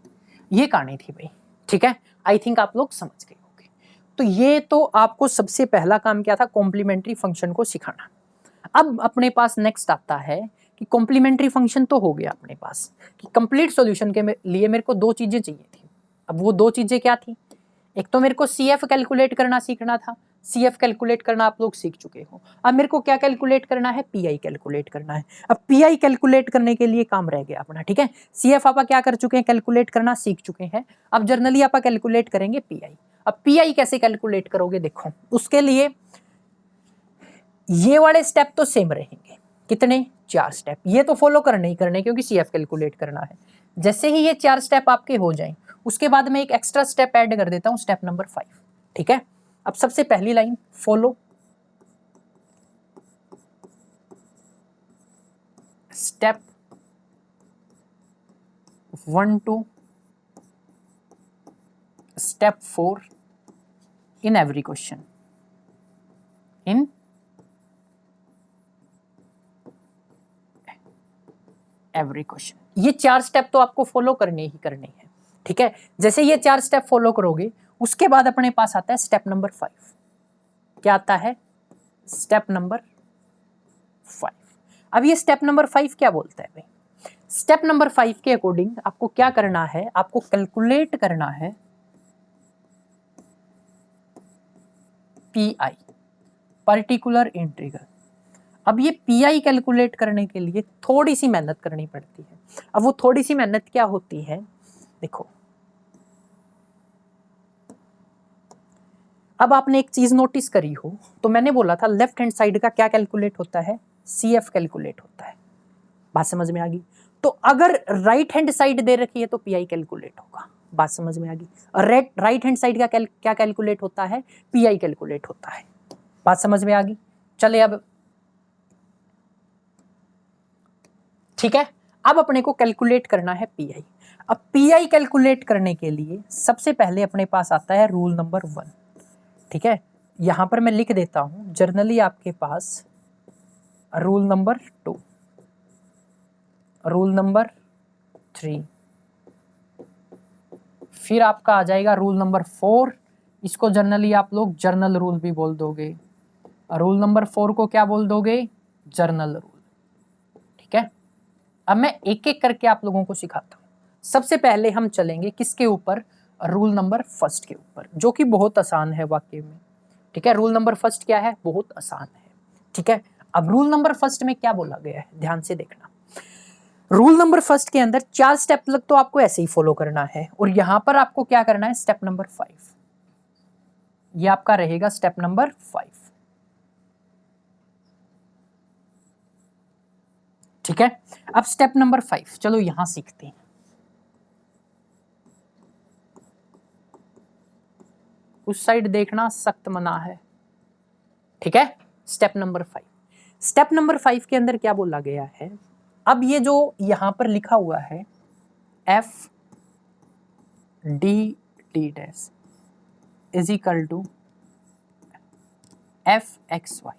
A: ये कहानी थी भाई, ठीक है। आई थिंक आप लोग समझ गए होंगे। तो ये तो आपको सबसे पहला काम क्या था, कॉम्प्लीमेंट्री फंक्शन को सिखाना। अब अपने पास नेक्स्ट आता है कि कॉम्प्लीमेंट्री फंक्शन तो हो गया अपने पास, कि कंप्लीट सॉल्यूशन के लिए मेरे को दो चीजें चाहिए थी। अब वो दो चीजें क्या थी, एक तो मेरे को CF कैलकुलेट करना सीखना था, CF कैलकुलेट करना आप लोग सीख चुके हो। अब मेरे को क्या कैलकुलेट करना है, PI कैलकुलेट करना है। अब PI कैलकुलेट करने के लिए काम रह गया अपना, ठीक है। CF आप क्या कर चुके हैं, कैलकुलेट करना सीख चुके हैं। अब जर्नली आप कैलकुलेट करेंगे PI। अब PI कैसे कैलकुलेट करोगे, देखो उसके लिए ये वाले स्टेप तो सेम रहेंगे, कितने 4 स्टेप, ये तो फॉलो करने ही करने क्योंकि CF कैलकुलेट करना है। जैसे ही ये 4 स्टेप आपके हो जाएं, उसके बाद मैं एक एक्स्ट्रा स्टेप ऐड कर देता हूं, स्टेप नंबर 5, ठीक है। अब सबसे पहली line follow step 1 to step 4 in every question, in every question। ये 4 स्टेप तो आपको फॉलो करने ही करने हैं, ठीक है। जैसे ये 4 स्टेप फॉलो करोगे, उसके बाद अपने पास आता है स्टेप नंबर 5। क्या आता है, स्टेप नंबर 5। अब ये स्टेप नंबर 5 क्या बोलता है भाई, स्टेप नंबर 5 के अकॉर्डिंग आपको क्या करना है, आपको कैलकुलेट करना है PI, पर्टिकुलर इंटीग्रल। अब ये PI कैलकुलेट करने के लिए थोड़ी सी मेहनत करनी पड़ती है। अब वो थोड़ी सी मेहनत क्या होती है, देखो अब आपने एक चीज नोटिस करी हो, तो मैंने बोला था लेफ्ट हैंड साइड का क्या कैलकुलेट होता है, CF कैलकुलेट होता है। बात समझ में आ गई। तो अगर राइट हैंड साइड दे रखी है तो PI कैलकुलेट होगा, बात समझ में आ गई। और राइट हैंड साइड का क्या कैलकुलेट होता है, PI कैलकुलेट होता है। बात समझ में आ गई। चले अब ठीक है, अब अपने को कैलकुलेट करना है PI। अब PI कैलकुलेट करने के लिए सबसे पहले अपने पास आता है रूल नंबर 1, ठीक है। यहां पर मैं लिख देता हूं, जर्नली आपके पास रूल नंबर 2, रूल नंबर 3, फिर आपका आ जाएगा रूल नंबर 4। इसको जर्नली आप लोग जर्नल रूल भी बोल दोगे। रूल नंबर 4 को क्या बोल दोगे, जर्नल रूल, ठीक है। अब मैं एक एक करके आप लोगों को सिखाता हूं। सबसे पहले हम चलेंगे किसके ऊपर, रूल नंबर 1 के ऊपर, जो कि बहुत आसान है वाकई में, ठीक है। रूल नंबर 1 क्या है, बहुत आसान है, ठीक है। अब रूल नंबर 1 में क्या बोला गया है, ध्यान से देखना। रूल नंबर 1 के अंदर 4 स्टेप तक तो आपको ऐसे ही फॉलो करना है, और यहां पर आपको क्या करना है, स्टेप नंबर 5, ये आपका रहेगा स्टेप नंबर 5, ठीक है। अब स्टेप नंबर 5 चलो यहां सीखते हैं। उस साइड देखना सख्त मना है, ठीक है। स्टेप नंबर 5, स्टेप नंबर 5 के अंदर क्या बोला गया है, अब ये जो यहां पर लिखा हुआ है F D D dash is equal to FXY,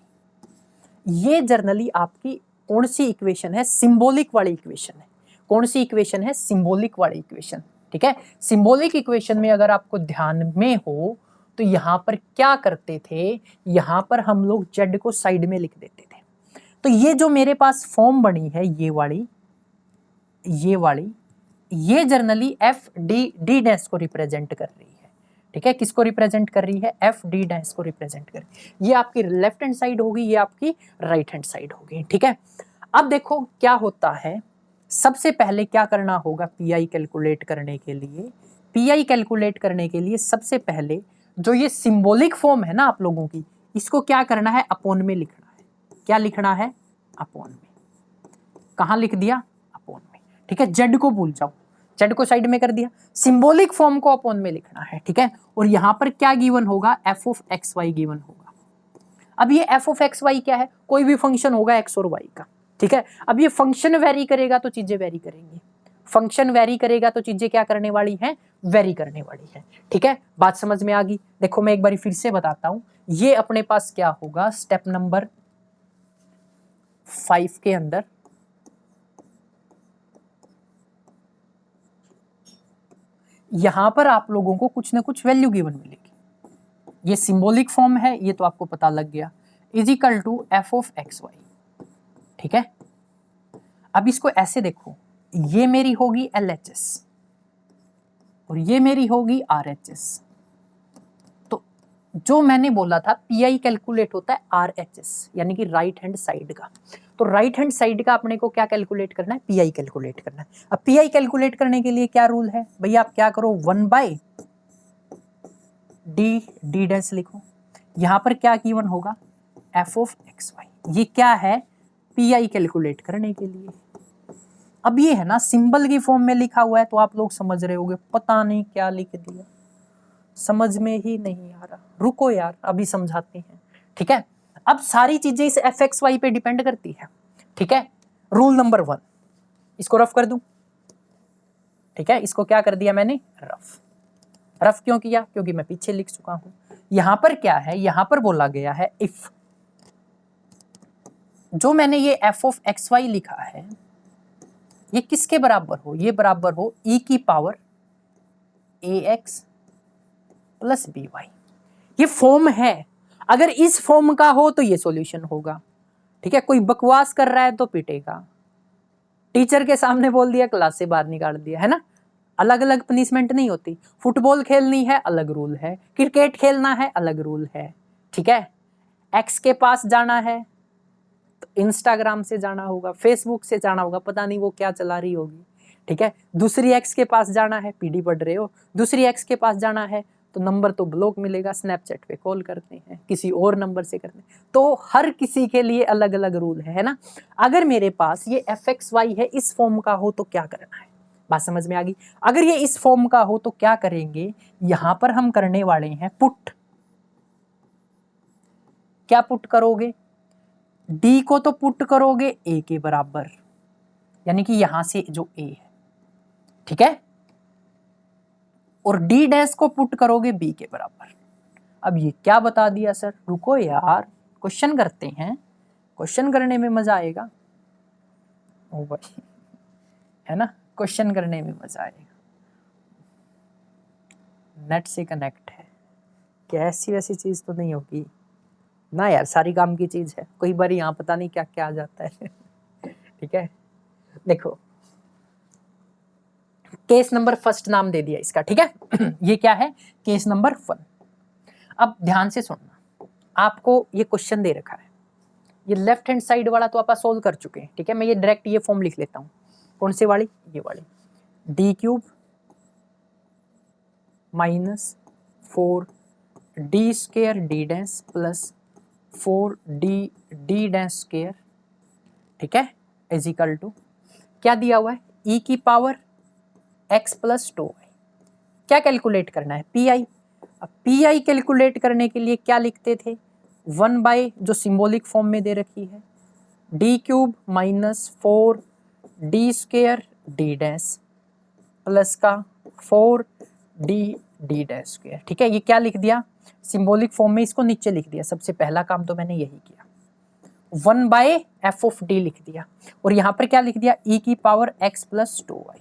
A: ये जर्नली आपकी कौन सी इक्वेशन है, सिंबॉलिक वाली इक्वेशन है। कौन सी इक्वेशन है, सिंबॉलिक वाली इक्वेशन, ठीक है। सिंबॉलिक इक्वेशन में अगर आपको ध्यान में हो तो यहां पर क्या करते थे, यहां पर हम लोग Z को साइड में लिख देते थे। तो ये जो मेरे पास फॉर्म बनी है, ये वाली ये जर्नली FD डैश को रिप्रेजेंट कर रही है, ठीक है। किसको रिप्रेजेंट कर रही है, FD डैश को रिप्रेजेंट कर रही है। ये आपकी लेफ्ट हैंड साइड होगी, ये आपकी राइट हैंड साइड होगी, ठीक है। अब देखो क्या होता है, सबसे पहले क्या करना होगा PI कैलकुलेट करने के लिए, PI कैलकुलेट करने के लिए सबसे पहले जो ये सिंबॉलिक फॉर्म है ना आप लोगों की, इसको क्या करना है, अपॉन में लिखना है। क्या लिखना है, अपॉन में। कहाँ लिख दिया, अपॉन में, ठीक है। जेड को भूल जाओ, जेड को साइड में कर दिया, सिंबॉलिक फॉर्म को अपॉन में लिखना है, ठीक है। और यहां पर क्या गिवन होगा, F of X Y given होगा। अब ये एफ ऑफ एक्स वाई क्या है, कोई भी फंक्शन होगा एक्स और वाई का, ठीक है। अब ये फंक्शन वेरी करेगा तो चीजें वेरी करेंगी, फंक्शन वेरी करेगा तो चीजें क्या करने वाली हैं, वेरी करने वाली है, ठीक है। बात समझ में आ गई। देखो मैं एक बार फिर से बताता हूं, ये अपने पास क्या होगा, स्टेप नंबर 5 के अंदर यहां पर आप लोगों को कुछ ना कुछ वैल्यू गिवन मिलेगी। ये सिंबॉलिक फॉर्म है, ये तो आपको पता लग गया, is equal to F of X Y, ठीक है। अब इसको ऐसे देखो, ये मेरी होगी LHS और ये मेरी होगी RHS। तो जो मैंने बोला था PI कैलकुलेट होता है RHS यानी कि राइट हैंड साइड का, तो राइट हैंड साइड का अपने को क्या कैलकुलेट करना है, PI कैलकुलेट करना है। अब PI कैलकुलेट करने के लिए क्या रूल है भैया, आप क्या करो, 1/d डैश लिखो। यहां पर क्या गिवन होगा, एफ ऑफ एक्स वाई, ये क्या है, PI कैलकुलेट करने के लिए। अब ये है ना सिंबल की फॉर्म में लिखा हुआ है, तो आप लोग समझ रहे होगे पता नहीं क्या लिख दिया, समझ में ही नहीं आ रहा, रुको यार अभी समझाते हैं, ठीक है। अब सारी चीजें इस एफ एक्स वाई पे डिपेंड करती है, ठीक है। रूल नंबर 1, इसको रफ कर दूं, ठीक है। इसको क्या कर दिया मैंने, रफ। रफ क्यों किया, क्योंकि मैं पीछे लिख चुका हूं। यहां पर क्या है, यहां पर बोला गया है इफ, जो मैंने ये एफ ऑफ एक्स वाई लिखा है ये किसके बराबर हो, ये बराबर हो e की पावर ax प्लस by। ये फॉर्म है, अगर इस फॉर्म का हो तो ये सॉल्यूशन होगा, ठीक है। कोई बकवास कर रहा है तो पिटेगा, टीचर के सामने बोल दिया क्लास से बाहर निकाल दिया, है ना। अलग अलग पनिशमेंट नहीं होती, फुटबॉल खेलनी है अलग रूल है, क्रिकेट खेलना है अलग रूल है, ठीक है। एक्स के पास जाना है तो इंस्टाग्राम से जाना होगा, फेसबुक से जाना होगा, पता नहीं वो क्या चला रही होगी, ठीक है। दूसरी एक्स के पास जाना है, पीडी पढ़ रहे हो, दूसरी एक्स के पास जाना है तो नंबर तो ब्लॉक मिलेगा, स्नैपचैट पे कॉल करते हैं, किसी और नंबर से करते हैं, तो हर किसी के लिए अलग अलग रूल है ना। अगर मेरे पास ये एफ एक्स वाई है इस फॉर्म का हो तो क्या करना है, बात समझ में आ गई। अगर ये इस फॉर्म का हो तो क्या करेंगे, यहां पर हम करने वाले हैं पुट। क्या पुट करोगे, डी को तो पुट करोगे ए के बराबर, यानी कि यहां से जो ए है, ठीक है, और डी डैश को पुट करोगे बी के बराबर। अब ये क्या बता दिया सर, रुको यार क्वेश्चन करते हैं, क्वेश्चन करने में मजा आएगा, ओ भाई है ना, क्वेश्चन करने में मजा आएगा। नेट से कनेक्ट है क्या, ऐसी वैसी चीज तो नहीं होगी ना यार, सारी काम की चीज है, कई बार यहाँ पता नहीं क्या क्या आ जाता है ठीक है। देखो केस नंबर फर्स्ट नाम दे दिया इसका, ठीक है ये क्या है, केस नंबर 1। अब ध्यान से सुनना, आपको ये क्वेश्चन दे रखा है, ये लेफ्ट हैंड साइड वाला तो आप सोल्व कर चुके हैं, ठीक है। मैं ये डायरेक्ट ये फॉर्म लिख लेता हूँ, कौन से वाली, ये वाली, D cube minus 4d square D dash plus 4d dash square, ठीक है, इज इक्वल टू क्या दिया हुआ है, e की पावर x प्लस 2y। क्या कैलकुलेट करना है, PI। अब PI कैलकुलेट करने के लिए क्या लिखते थे, 1 जो सिंबॉलिक फॉर्म में दे रखी है, D cube minus 4d square D dash plus का 4d डैश स्क्वायर, ठीक है। ये क्या लिख दिया सिंबॉलिक फॉर्म में, इसको नीचे लिख दिया, सबसे पहला काम तो मैंने यही किया, 1/f ऑफ d लिख दिया, और यहां पर क्या लिख दिया, e की पावर x प्लस 2y।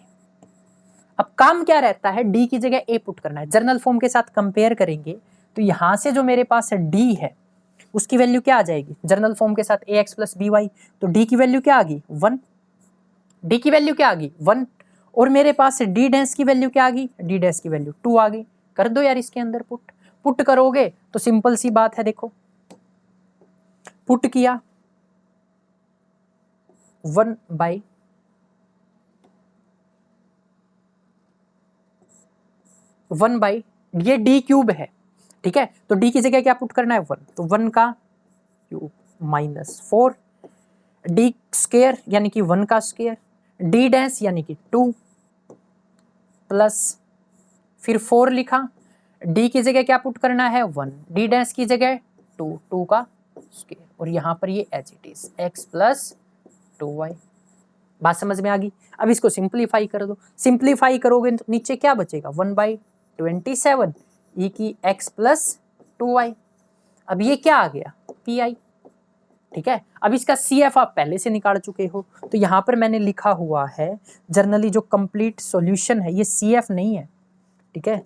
A: अब काम क्या रहता है, d की जगह a पुट करना है, जर्नल फॉर्म के साथ कंपेयर करेंगे तो यहां से जो मेरे पास है d है उसकी वैल्यू क्या आ जाएगी, जर्नल फॉर्म के साथ ax प्लस by, तो d की वैल्यू क्या आ गई 1, d की वैल्यू क्या आ गई 1, और मेरे पास d डैश की वैल्यू क्या आ गई, d डैश की वैल्यू 2 आ गई। कर दो यार इसके अंदर पुट, पुट करोगे तो सिंपल सी बात है, देखो पुट किया 1 बाई ये डी क्यूब है, ठीक है, तो डी की जगह क्या पुट करना है 1, तो 1 का क्यूब -4, डी स्क्वायर यानी कि 1 का स्क्वायर, डी डैश यानी कि 2 प्लस फिर 4 लिखा, डी की जगह क्या पुट करना है 1, डी डैश की जगह 2 का स्क्वायर, और यहाँ पर ये as it is x plus 2y। बात समझ में आ गई। अब इसको सिंप्लीफाई कर दो, सिंप्लीफाई करोगे तो नीचे क्या बचेगा 1/27 e की x प्लस 2y। अब ये क्या आ गया pi, ठीक है। अब इसका CF आप पहले से निकाल चुके हो, तो यहाँ पर मैंने लिखा हुआ है जनरली जो कंप्लीट सॉल्यूशन है ये CF नहीं है, ठीक है,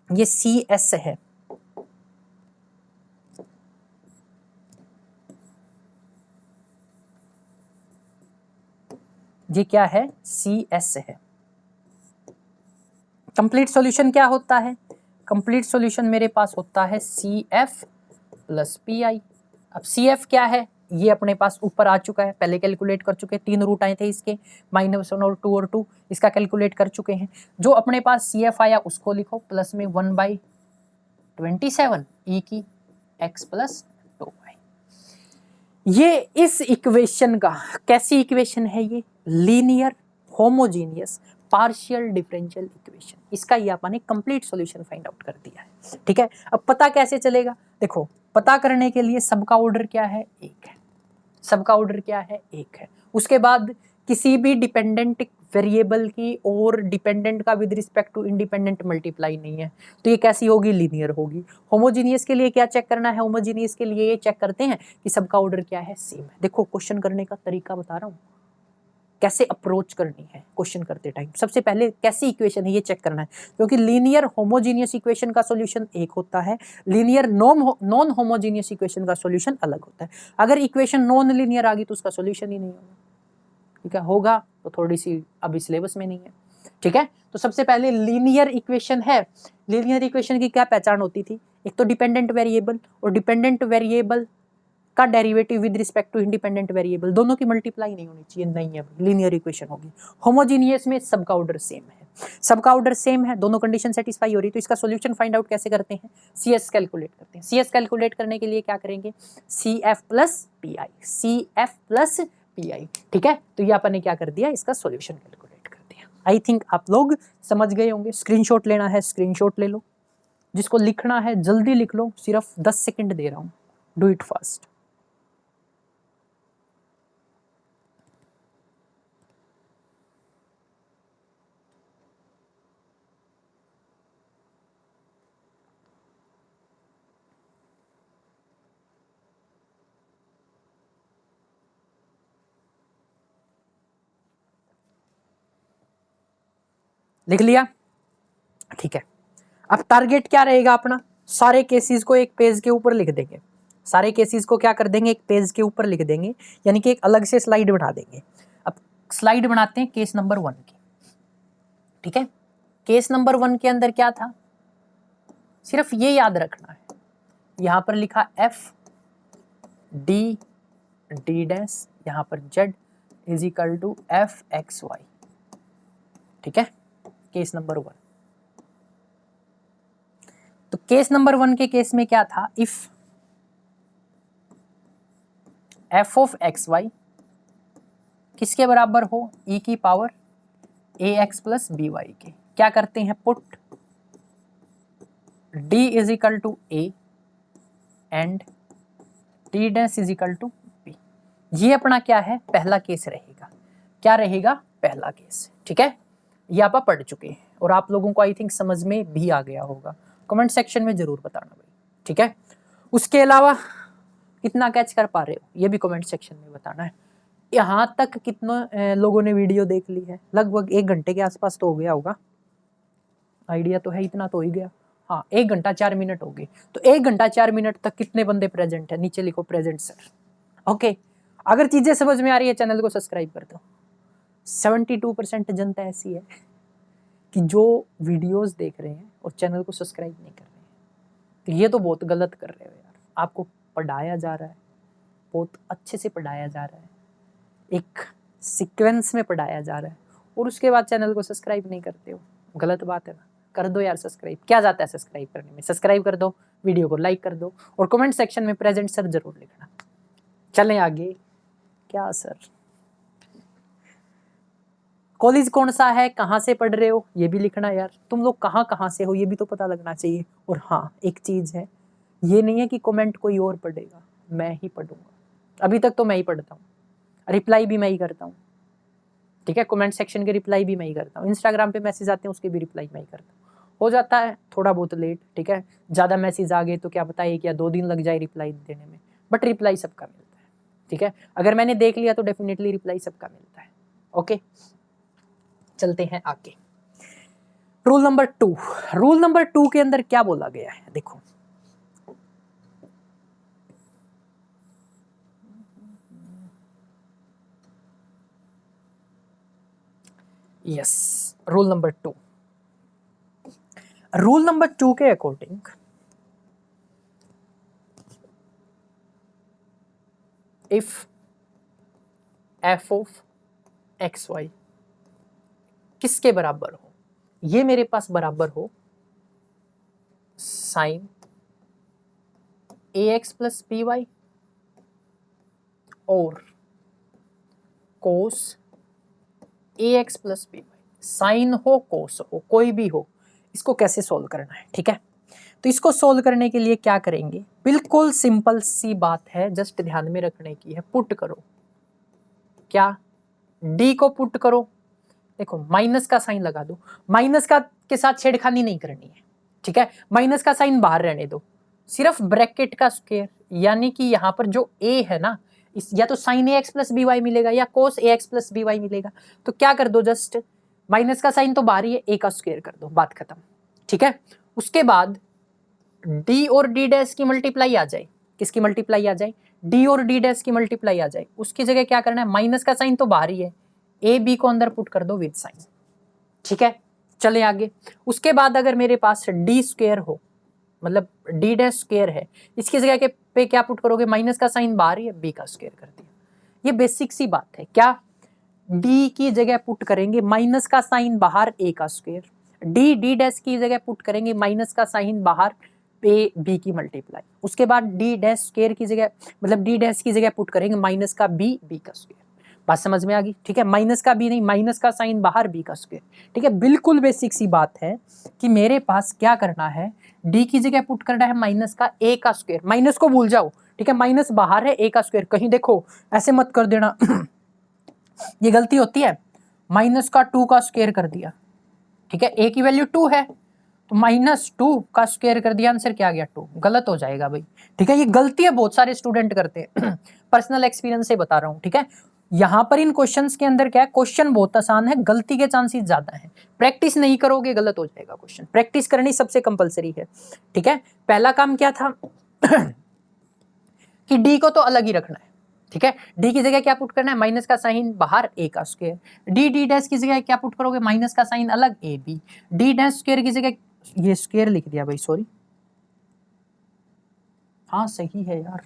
A: ये CS है। ये क्या है CS है। कंप्लीट सॉल्यूशन क्या होता है, कंप्लीट सॉल्यूशन मेरे पास होता है CF प्लस PI। अब CF क्या है ये अपने पास ऊपर आ चुका है, पहले कैलकुलेट कर चुके हैं, 3 रूट आए थे इसके, -1 और 2 और 2, इसका कैलकुलेट कर चुके हैं। जो अपने पास CF आया उसको लिखो प्लस में 1/27 e की x प्लस 2y। ये इस इक्वेशन का, कैसी इक्वेशन है ये, linear homogeneous partial differential equation, इसका ये अपन कंप्लीट सॉल्यूशन फाइंड आउट कर दिया है, ठीक है। अब पता कैसे चलेगा, देखो पता करने के लिए सबका ऑर्डर क्या है 1 है, सबका ऑर्डर क्या है 1 है। उसके बाद किसी भी डिपेंडेंट वेरिएबल की और डिपेंडेंट का with respect to independent multiply नहीं है, तो ये कैसी होगी लीनियर होगी। होमोजीनियस के लिए क्या चेक करना है, होमोजीनियस के लिए ये चेक करते हैं कि सबका ऑर्डर क्या है सेम है। देखो क्वेश्चन करने का तरीका बता रहा हूँ, कैसे अप्रोच करनी है क्वेश्चन करते टाइम। सबसे पहले कैसी इक्वेशन है ये चेक करना है, क्योंकि लीनियर होमोजीनियस इक्वेशन का सॉल्यूशन एक होता है, लीनियर नॉन होमोजीनियस इक्वेशन का सॉल्यूशन अलग होता है। अगर इक्वेशन नॉन लीनियर आ गई तो उसका सॉल्यूशन ही नहीं होगा, ठीक है, होगा तो थोड़ी सी अभी सिलेबस में नहीं है, ठीक है। तो सबसे पहले लीनियर इक्वेशन है, लीनियर इक्वेशन की क्या पहचान होती थी, एक तो डिपेंडेंट वेरिएबल, और डिपेंडेंट वेरिएबल का derivative with respect to independent variable, दोनों की मल्टीप्लाई नहीं होनी चाहिए, नहीं है लीनियर इक्वेशन होगी। होमोजीनियस में सबका ऑर्डर सेम है, सबका ऑर्डर सेम है, दोनों कंडीशन सेटिस्फाई हो रही, तो इसका सॉल्यूशन फाइंड आउट कैसे करते हैं, CS कैलकुलेट करते हैं। CS कैलकुलेट करने के लिए क्या करेंगे, CF plus PI, CF plus PI, ठीक है। तो ये अपन ने क्या कर दिया, इसका सॉल्यूशन कैलकुलेट कर दिया। आई थिंक आप लोग समझ गए होंगे। स्क्रीनशॉट लेना है स्क्रीनशॉट ले लो, जिसको लिखना है जल्दी लिख लो, सिर्फ 10 सेकंड दे रहा हूँ, डू इट फास्ट। लिख लिया, ठीक है। अब टारगेट क्या रहेगा अपना, सारे केसेस को एक पेज के ऊपर लिख देंगे, सारे केसेस को क्या कर देंगे एक पेज के ऊपर लिख देंगे, यानी कि एक अलग से स्लाइड बना देंगे। अब स्लाइड बनाते हैं केस नंबर 1 की, ठीक है। केस नंबर 1 के अंदर क्या था, सिर्फ ये याद रखना है, यहां पर लिखा F D D डैश, यहां पर Z is equal to FXY, ठीक है। केस नंबर 1, तो केस नंबर 1 के केस में क्या था, इफ f ऑफ XY किसके बराबर हो, e की पावर ax प्लस by के, क्या करते हैं put d is equal to a and d dash is equal to b। ये अपना क्या है पहला केस रहेगा, क्या रहेगा पहला केस, ठीक है। ये आप पढ़ चुके हैं और आप लोगों को आई थिंक समझ में भी आ गया होगा, कमेंट सेक्शन में जरूर बताना भाई, ठीक है। उसके अलावा कितना कैच कर पा रहे हो ये भी कमेंट सेक्शन में बताना है। यहाँ तक कितने लोगों ने वीडियो देख ली है, लगभग 1 घंटे के आसपास तो हो गया होगा, आइडिया तो है इतना तो हो ही गया, हाँ 1 घंटा 4 मिनट हो गए। तो 1 घंटा 4 मिनट तक कितने बंदे प्रेजेंट है, नीचे लिखो प्रेजेंट सर, ओके। अगर चीजें समझ में आ रही है चैनल को सब्सक्राइब कर दो। 72% जनता ऐसी है कि जो वीडियोस देख रहे हैं और चैनल को सब्सक्राइब नहीं कर रहे हैं, तो ये तो बहुत गलत कर रहे हो यार। आपको पढ़ाया जा रहा है, बहुत अच्छे से पढ़ाया जा रहा है, एक सीक्वेंस में पढ़ाया जा रहा है, और उसके बाद चैनल को सब्सक्राइब नहीं करते हो, गलत बात है ना। कर दो यार सब्सक्राइब, क्या जाता है सब्सक्राइब करने में, सब्सक्राइब कर दो, वीडियो को लाइक कर दो और कमेंट सेक्शन में प्रेजेंट सर जरूर लिखना। चलें आगे। क्या सर, कॉलेज कौन सा है, कहाँ से पढ़ रहे हो, ये भी लिखना यार। तुम लोग कहाँ कहाँ से हो ये भी तो पता लगना चाहिए। और हाँ एक चीज है, ये नहीं है कि कमेंट कोई और पढ़ेगा, मैं ही पढ़ूंगा। अभी तक तो मैं ही पढ़ता हूँ, रिप्लाई भी मैं ही करता हूँ, ठीक है। कमेंट सेक्शन के रिप्लाई भी मैं ही करता हूँ, इंस्टाग्राम पे मैसेज आते हैं उसके भी रिप्लाई मैं ही करता हूँ। हो जाता है थोड़ा बहुत लेट, ठीक है, ज़्यादा मैसेज आ गए तो क्या पता 1 या 2 दिन लग जाए रिप्लाई देने में, बट रिप्लाई सबका मिलता है, ठीक है। अगर मैंने देख लिया तो डेफिनेटली रिप्लाई सबका मिलता है। ओके, चलते हैं आगे। रूल नंबर 2, रूल नंबर 2 के अंदर क्या बोला गया है, देखो। Yes, rule number 2, rule number 2 के according if F of X Y किसके बराबर हो, ये मेरे पास बराबर हो sine A X plus B Y और cos A X plus B Y, sine हो कोस हो कोई भी हो, इसको कैसे सोल्व करना है, ठीक है। तो इसको सोल्व करने के लिए क्या करेंगे, बिल्कुल सिंपल सी बात है, जस्ट ध्यान में रखने की है। पुट करो, क्या डी को पुट करो, देखो माइनस का साइन लगा दो, माइनस का के साथ छेड़खानी नहीं करनी है, ठीक है। माइनस का साइन बाहर रहने दो, सिर्फ ब्रैकेट का स्क्वायर, यानी कि यहां पर जो ए है ना, इस या तो sign A X plus B Y मिलेगा या कोस A X plus B Y मिलेगा। तो क्या कर दो, जस्ट माइनस का साइन तो बाहर ही है, ए का स्क्वायर कर दो, बात खत्म, ठीक है। उसके बाद डी और डी डैश की मल्टीप्लाई आ जाए, किसकी मल्टीप्लाई आ जाए, डी और डी डैश की मल्टीप्लाई आ जाए। उसकी जगह क्या करना है, माइनस का साइन तो बाहर ही है, ए बी को अंदर पुट कर दो विद साइन, ठीक है। चले आगे। उसके बाद अगर मेरे पास डी स्क्वायर हो, मतलब डी डैश स्क्वायर है, इसकी जगह के पे क्या पुट करोगे, माइनस का साइन बाहर ही है, बी का स्क्वायर कर दिया। ये बेसिक सी बात है, क्या डी की जगह पुट करेंगे माइनस का साइन बाहर, ए का स्क्वायर, डी डी डैश की जगह पुट करेंगे माइनस का साइन बाहर, ए बी की मल्टीप्लाई। उसके बाद डी डैश स्क्वायर की जगह, मतलब डी डैश की जगह पुट करेंगे माइनस का बी, बी का स्क्वायर। बात समझ में आ गई, ठीक है। माइनस का बी नहीं, माइनस का साइन बाहर, बी का स्क्वायर, ठीक है। बिल्कुल बेसिक सी बात है कि मेरे पास क्या करना है, डी की जगह पुट करना है माइनस का ए का स्क्वायर, माइनस को भूल जाओ, ठीक है। माइनस बाहर है, ए का स्क्वायर, कहीं देखो ऐसे मत कर देना ये गलती होती है, माइनस का 2 का स्क्वायर कर दिया, ठीक है। ए की वैल्यू 2 है तो माइनस 2 का स्क्वायर कर दिया, आंसर क्या आ गया 2, गलत हो जाएगा भाई, ठीक है। ये गलती है बहुत सारे स्टूडेंट करते हैं पर्सनल एक्सपीरियंस से बता रहा हूं, ठीक है। यहां पर इन क्वेश्चंस के अंदर क्या है, क्वेश्चन बहुत आसान है, गलती के चांसेस ज्यादा है, प्रैक्टिस नहीं करोगे गलत हो जाएगा क्वेश्चन, प्रैक्टिस करनी सबसे कंपलसरी है, ठीक है। पहला काम क्या था कि डी को तो अलग ही रखना है, ठीक है। डी की जगह क्या पुट करना है, माइनस का साइन बाहर, ए का स्क्वायर, डी डी डैश की जगह क्या पुट करोगे, माइनस का साइन अलग, A B, D dash square की जगह, ये स्क्वायर लिख दिया भाई, सॉरी, हाँ सही है यार,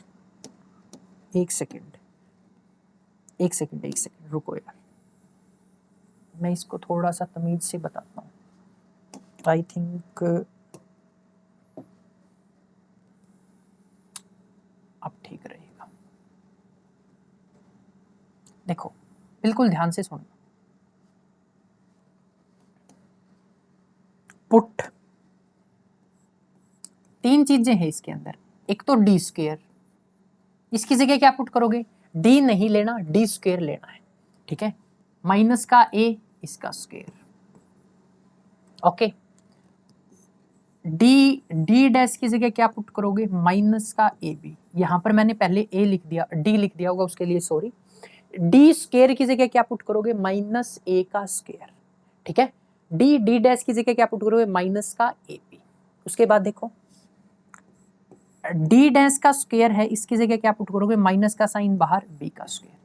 A: एक सेकेंड रुको यार, मैं इसको थोड़ा सा तमीज से बताता हूँ, आई थिंक अब ठीक रहेगा। देखो बिल्कुल ध्यान से सुनना, पुट 3 चीजें हैं इसके अंदर, एक तो डी स्क्वायर, इसकी जगह क्या पुट करोगे, डी नहीं लेना, डी स्क्वायर लेना है, ठीक है। माइनस का ए, इसका square, okay. D D dash की जगह क्या पुट करोगे, माइनस का ए बी, यहां पर मैंने पहले ए लिख दिया, डी लिख दिया होगा, उसके लिए सॉरी। डी स्क्वायर की जगह क्या पुट करोगे, माइनस ए का स्क्वायर, ठीक है। डी डी डैश की जगह क्या पुट करोगे, माइनस का ए बी। उसके बाद देखो डी डैश का स्क्वायर है, इसकी जगह क्या पुट करोगे, माइनस का साइन बाहर, बी का स्क्वायर।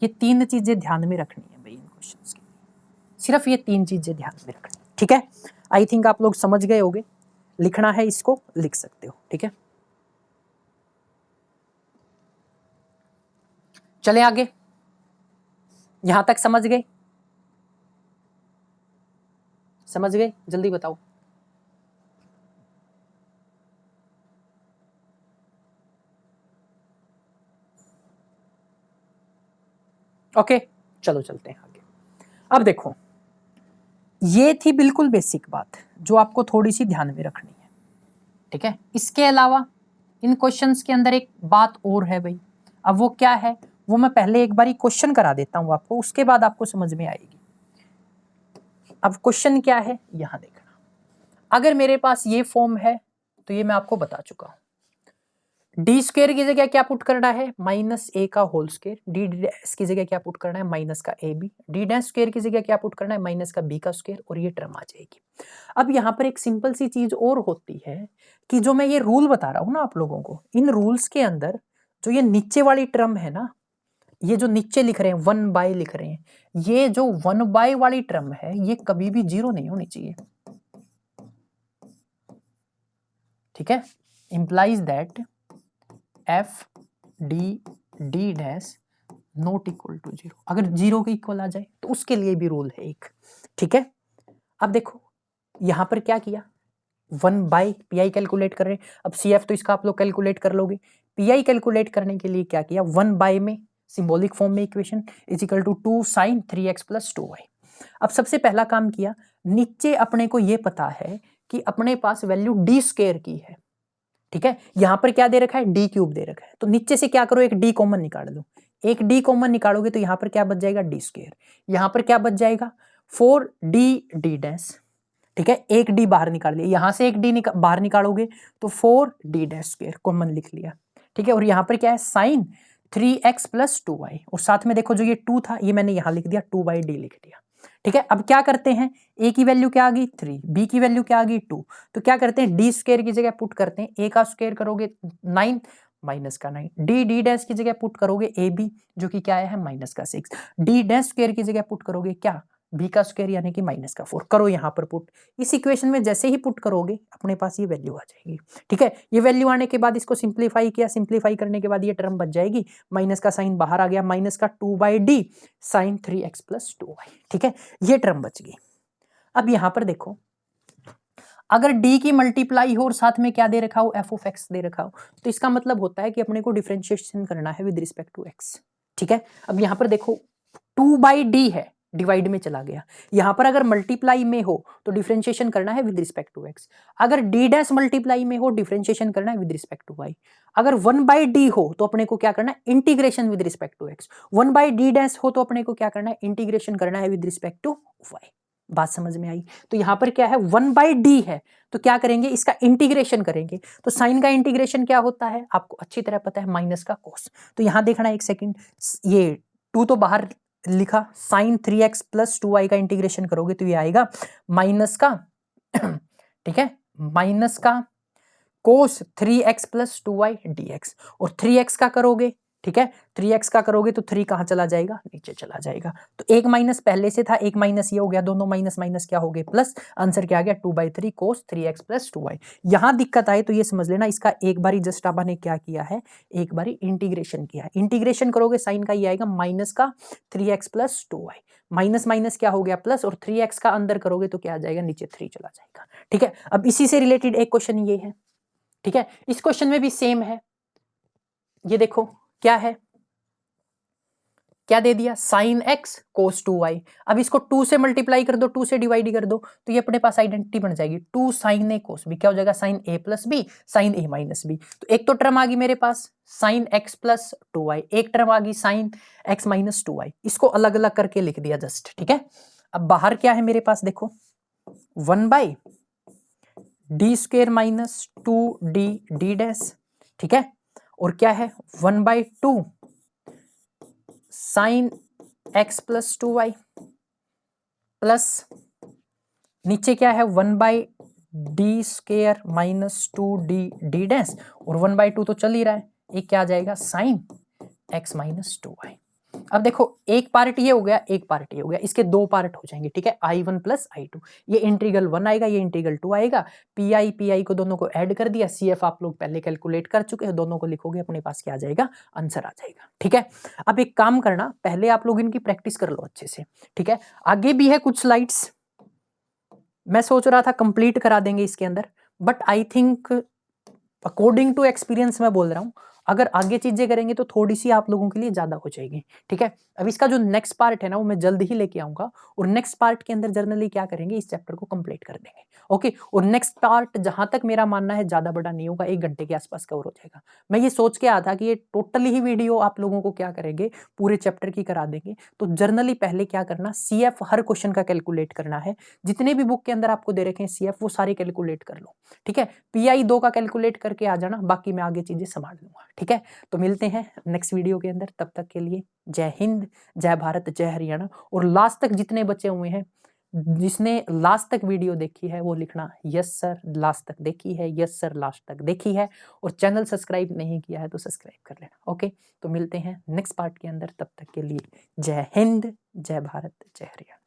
A: ये 3 चीजें ध्यान में रखनी है भाई इन क्वेश्चंस की, सिर्फ ये 3 चीजें ध्यान में रखनी, ठीक है। आई थिंक आप लोग समझ गए होंगे, लिखना है इसको लिख सकते हो, ठीक है। चले आगे, यहां तक समझ गए, समझ गए, जल्दी बताओ। ओके, चलो चलते हैं आगे। अब देखो, ये थी बिल्कुल बेसिक बात जो आपको थोड़ी सी ध्यान में रखनी है, ठीक है। इसके अलावा इन क्वेश्चंस के अंदर एक बात और है भाई, अब वो क्या है वो मैं पहले एक बारी क्वेश्चन करा देता हूं आपको, उसके बाद आपको समझ में आएगी। अब क्वेश्चन क्या है यहां देखना, अगर मेरे पास ये फॉर्म है तो ये मैं आपको बता चुका हूं, डी स्क्वेयर की जगह क्या पुट करना है, माइनस ए का होल स्क्वेयर, डी डैश की जगह क्या पुट करना है, माइनस का A B, D dash square की जगह क्या पुट करना है, माइनस का बी का स्क्वेयर, और ये टर्म आ जाएगी। अब यहाँ पर एक सिंपल सी चीज और होती है कि जो मैं ये रूल बता रहा हूं ना आप लोगों को, इन रूल्स के अंदर जो ये नीचे वाली टर्म है ना, ये जो नीचे लिख रहे हैं 1/, लिख रहे हैं, ये जो 1/, वाली टर्म है ये कभी भी 0 नहीं होनी चाहिए, ठीक है। Implies that F D D dash not equal to 0, अगर 0 के इक्वल आ जाए तो उसके लिए भी रूल है एक, ठीक है। अब देखो यहां पर क्या किया, 1/, पी कैलकुलेट कर रहे हैं, अब सी एफ तो इसका आप लोग कैलकुलेट कर लोगे, पी कैलकुलेट करने के लिए क्या किया, 1/, में सिंबॉलिक फॉर्म में equation is equal to 2 sin 3x + 2y। अब सबसे पहला काम किया, नीचे अपने को यह पता है कि अपने पास वैल्यू डी स्क्वायर की है, ठीक है। यहां पर क्या दे रखा है, डी क्यूब दे रखा है, तो नीचे से क्या करो, एक डी कॉमन निकाल लो, एक डी कॉमन निकालोगे तो यहां पर क्या बच जाएगा, डी स्क्वायर, यहां पर क्या बच जाएगा 4d डैश, ठीक है। एक डी बाहर निकाल लिया, यहां से एक डी बाहर निकालोगे तो 4d डैश स्क्वायर कॉमन लिख लिया, ठीक है। और यहां पर क्या है, साइन 3x + 2y, और साथ में देखो जो ये 2 था ये मैंने यहां लिख दिया, 2/d लिख दिया, ठीक है। अब क्या करते हैं, a की वैल्यू क्या आ गई 3, b की वैल्यू क्या आ गई 2, तो क्या करते हैं डी स्क्वायर की जगह पुट करते हैं, a का स्क्वायर करोगे 9 माइनस का 9, डी डैश की जगह पुट करोगे ए बी जो कि क्या है माइनस का 6, डी डैश स्क्वायर की जगह पुट करोगे क्या, बी का स्क्वायर यानी कि माइनस का 4, करो यहां पर पुट, इस इक्वेशन में जैसे ही पुट करोगे अपने पास ये वैल्यू आ जाएगी, ठीक है। ये वैल्यू आने के बाद इसको सिंप्लीफाई किया, सिंप्लीफाई करने के बाद ये टर्म बच जाएगी, माइनस का साइन बाहर आ गया, माइनस का 2/d साइन 3x + 2y, ठीक है, ये टर्म बच गई। अब यहां पर देखो, अगर d की मल्टीप्लाई हो और साथ में क्या दे रखा हो, f ऑफ x दे रखा हो, तो इसका मतलब होता है कि अपने को डिफरेंशिएशन करना है विद रिस्पेक्ट टू x, ठीक है। अब यहां पर देखो 2/d है, डिवाइड में चला गया, यहां पर अगर मल्टीप्लाई में हो तो डिफरेंशिएशन करना है विद रिस्पेक्ट टू x, अगर d डैश मल्टीप्लाई में हो डिफरेंशिएशन करना है विद रिस्पेक्ट टू y, अगर 1/d हो तो अपने को क्या करना है, integration with respect to x, 1/d dash हो तो अपने को क्या करना है, इंटीग्रेशन करना है विद रिस्पेक्ट टू y। बात समझ में आई, तो यहां पर क्या है 1/d है, तो क्या करेंगे इसका इंटीग्रेशन करेंगे, तो साइन का इंटीग्रेशन क्या होता है आपको अच्छी तरह पता है, माइनस का कोस, तो यहां देखना एक सेकंड, ये 2 तो बाहर लिखा, साइन 3x + 2y का इंटीग्रेशन करोगे तो ये आएगा माइनस का ठीक है, माइनस का कोस 3x + 2y dx, और 3x का करोगे, ठीक है, 3x का करोगे तो 3 कहां चला जाएगा, नीचे चला जाएगा, तो एक माइनस पहले से था, एक माइनस ये हो गया, दोनों माइनस माइनस क्या हो गए प्लस, आंसर क्या आ गया 2/3 कोस 3x + 2y। यहां दिक्कत आए तो ये समझ लेना, इसका एक बारी जस्ट आपा ने क्या किया है, एक बारी इंटीग्रेशन किया है, इंटीग्रेशन करोगे साइन का ये आएगा माइनस का 3x + 2y, माइनस माइनस क्या हो गया प्लस, और 3x का अंदर करोगे तो क्या आ जाएगा, नीचे 3 चला जाएगा, ठीक है। अब इसी से रिलेटेड एक क्वेश्चन ये है, ठीक है, इस क्वेश्चन में भी सेम है, ये देखो क्या है, क्या दे दिया, साइन x कोस 2y, अब इसको 2 से मल्टीप्लाई कर दो, 2 से डिवाइड कर दो, तो ये अपने पास आइडेंटिटी बन जाएगी 2 sin a कोस b, क्या हो जाएगा sine a + b sine a - b, तो एक तो टर्म आ गई मेरे पास साइन x + 2y, एक टर्म आ गई साइन x - 2y, इसको अलग अलग करके लिख दिया जस्ट, ठीक है। अब बाहर क्या है मेरे पास देखो 1/d square - 2d d dash, ठीक है, और क्या है 1/2 साइन x + 2y प्लस नीचे क्या है 1/d square - 2d d dash, और 1/2 तो चल ही रहा है, एक क्या आ जाएगा साइन x - 2y। अब देखो एक पार्ट ये हो गया, एक पार्ट ये हो गया, इसके दो पार्ट हो जाएंगे, ठीक है, I1 + I2, ये इंटीग्रल 1 आएगा, ये इंटीग्रल 2 आएगा, पी को दोनों को ऐड कर दिया, CF आप लोग पहले कैलकुलेट कर चुके हैं, दोनों को लिखोगे अपने पास क्या आ जाएगा, आंसर आ जाएगा, ठीक है। अब एक काम करना, पहले आप लोग इनकी प्रैक्टिस कर लो अच्छे से, ठीक है, आगे भी है कुछ स्लाइड्स, मैं सोच रहा था कंप्लीट करा देंगे इसके अंदर, but I think according to experience मैं बोल रहा हूं अगर आगे चीजें करेंगे तो थोड़ी सी आप लोगों के लिए ज्यादा हो जाएगी, ठीक है। अब इसका जो नेक्स्ट पार्ट है ना वो मैं जल्द ही लेके आऊंगा, और नेक्स्ट पार्ट के अंदर जर्नली क्या करेंगे, इस चैप्टर को कंप्लीट कर देंगे, ओके। और नेक्स्ट पार्ट जहां तक मेरा मानना है ज्यादा बड़ा नहीं होगा, 1 घंटे के आसपास कवर हो जाएगा। मैं ये सोच के आया था कि ये टोटली ही वीडियो आप लोगों को क्या करेंगे, पूरे चैप्टर की करा देंगे। तो जर्नली पहले क्या करना, सीएफ हर क्वेश्चन का कैलकुलेट करना है, जितने भी बुक के अंदर आपको दे रखे हैं सीएफ वो सारे कैलकुलेट कर लो, ठीक है। पीआई 2 का कैलकुलेट करके आ जाना, बाकी मैं आगे चीजें संभाल लूंगा, ठीक है। तो मिलते हैं नेक्स्ट वीडियो के अंदर, तब तक के लिए जय हिंद, जय भारत, जय हरियाणा। और लास्ट तक जितने बचे हुए हैं, जिसने लास्ट तक वीडियो देखी है वो लिखना यस सर लास्ट तक देखी है, यस सर लास्ट तक देखी है, और चैनल सब्सक्राइब नहीं किया है तो सब्सक्राइब कर लेना, ओके। तो मिलते हैं नेक्स्ट पार्ट के अंदर, तब तक के लिए जय हिंद, जय भारत, जय हरियाणा।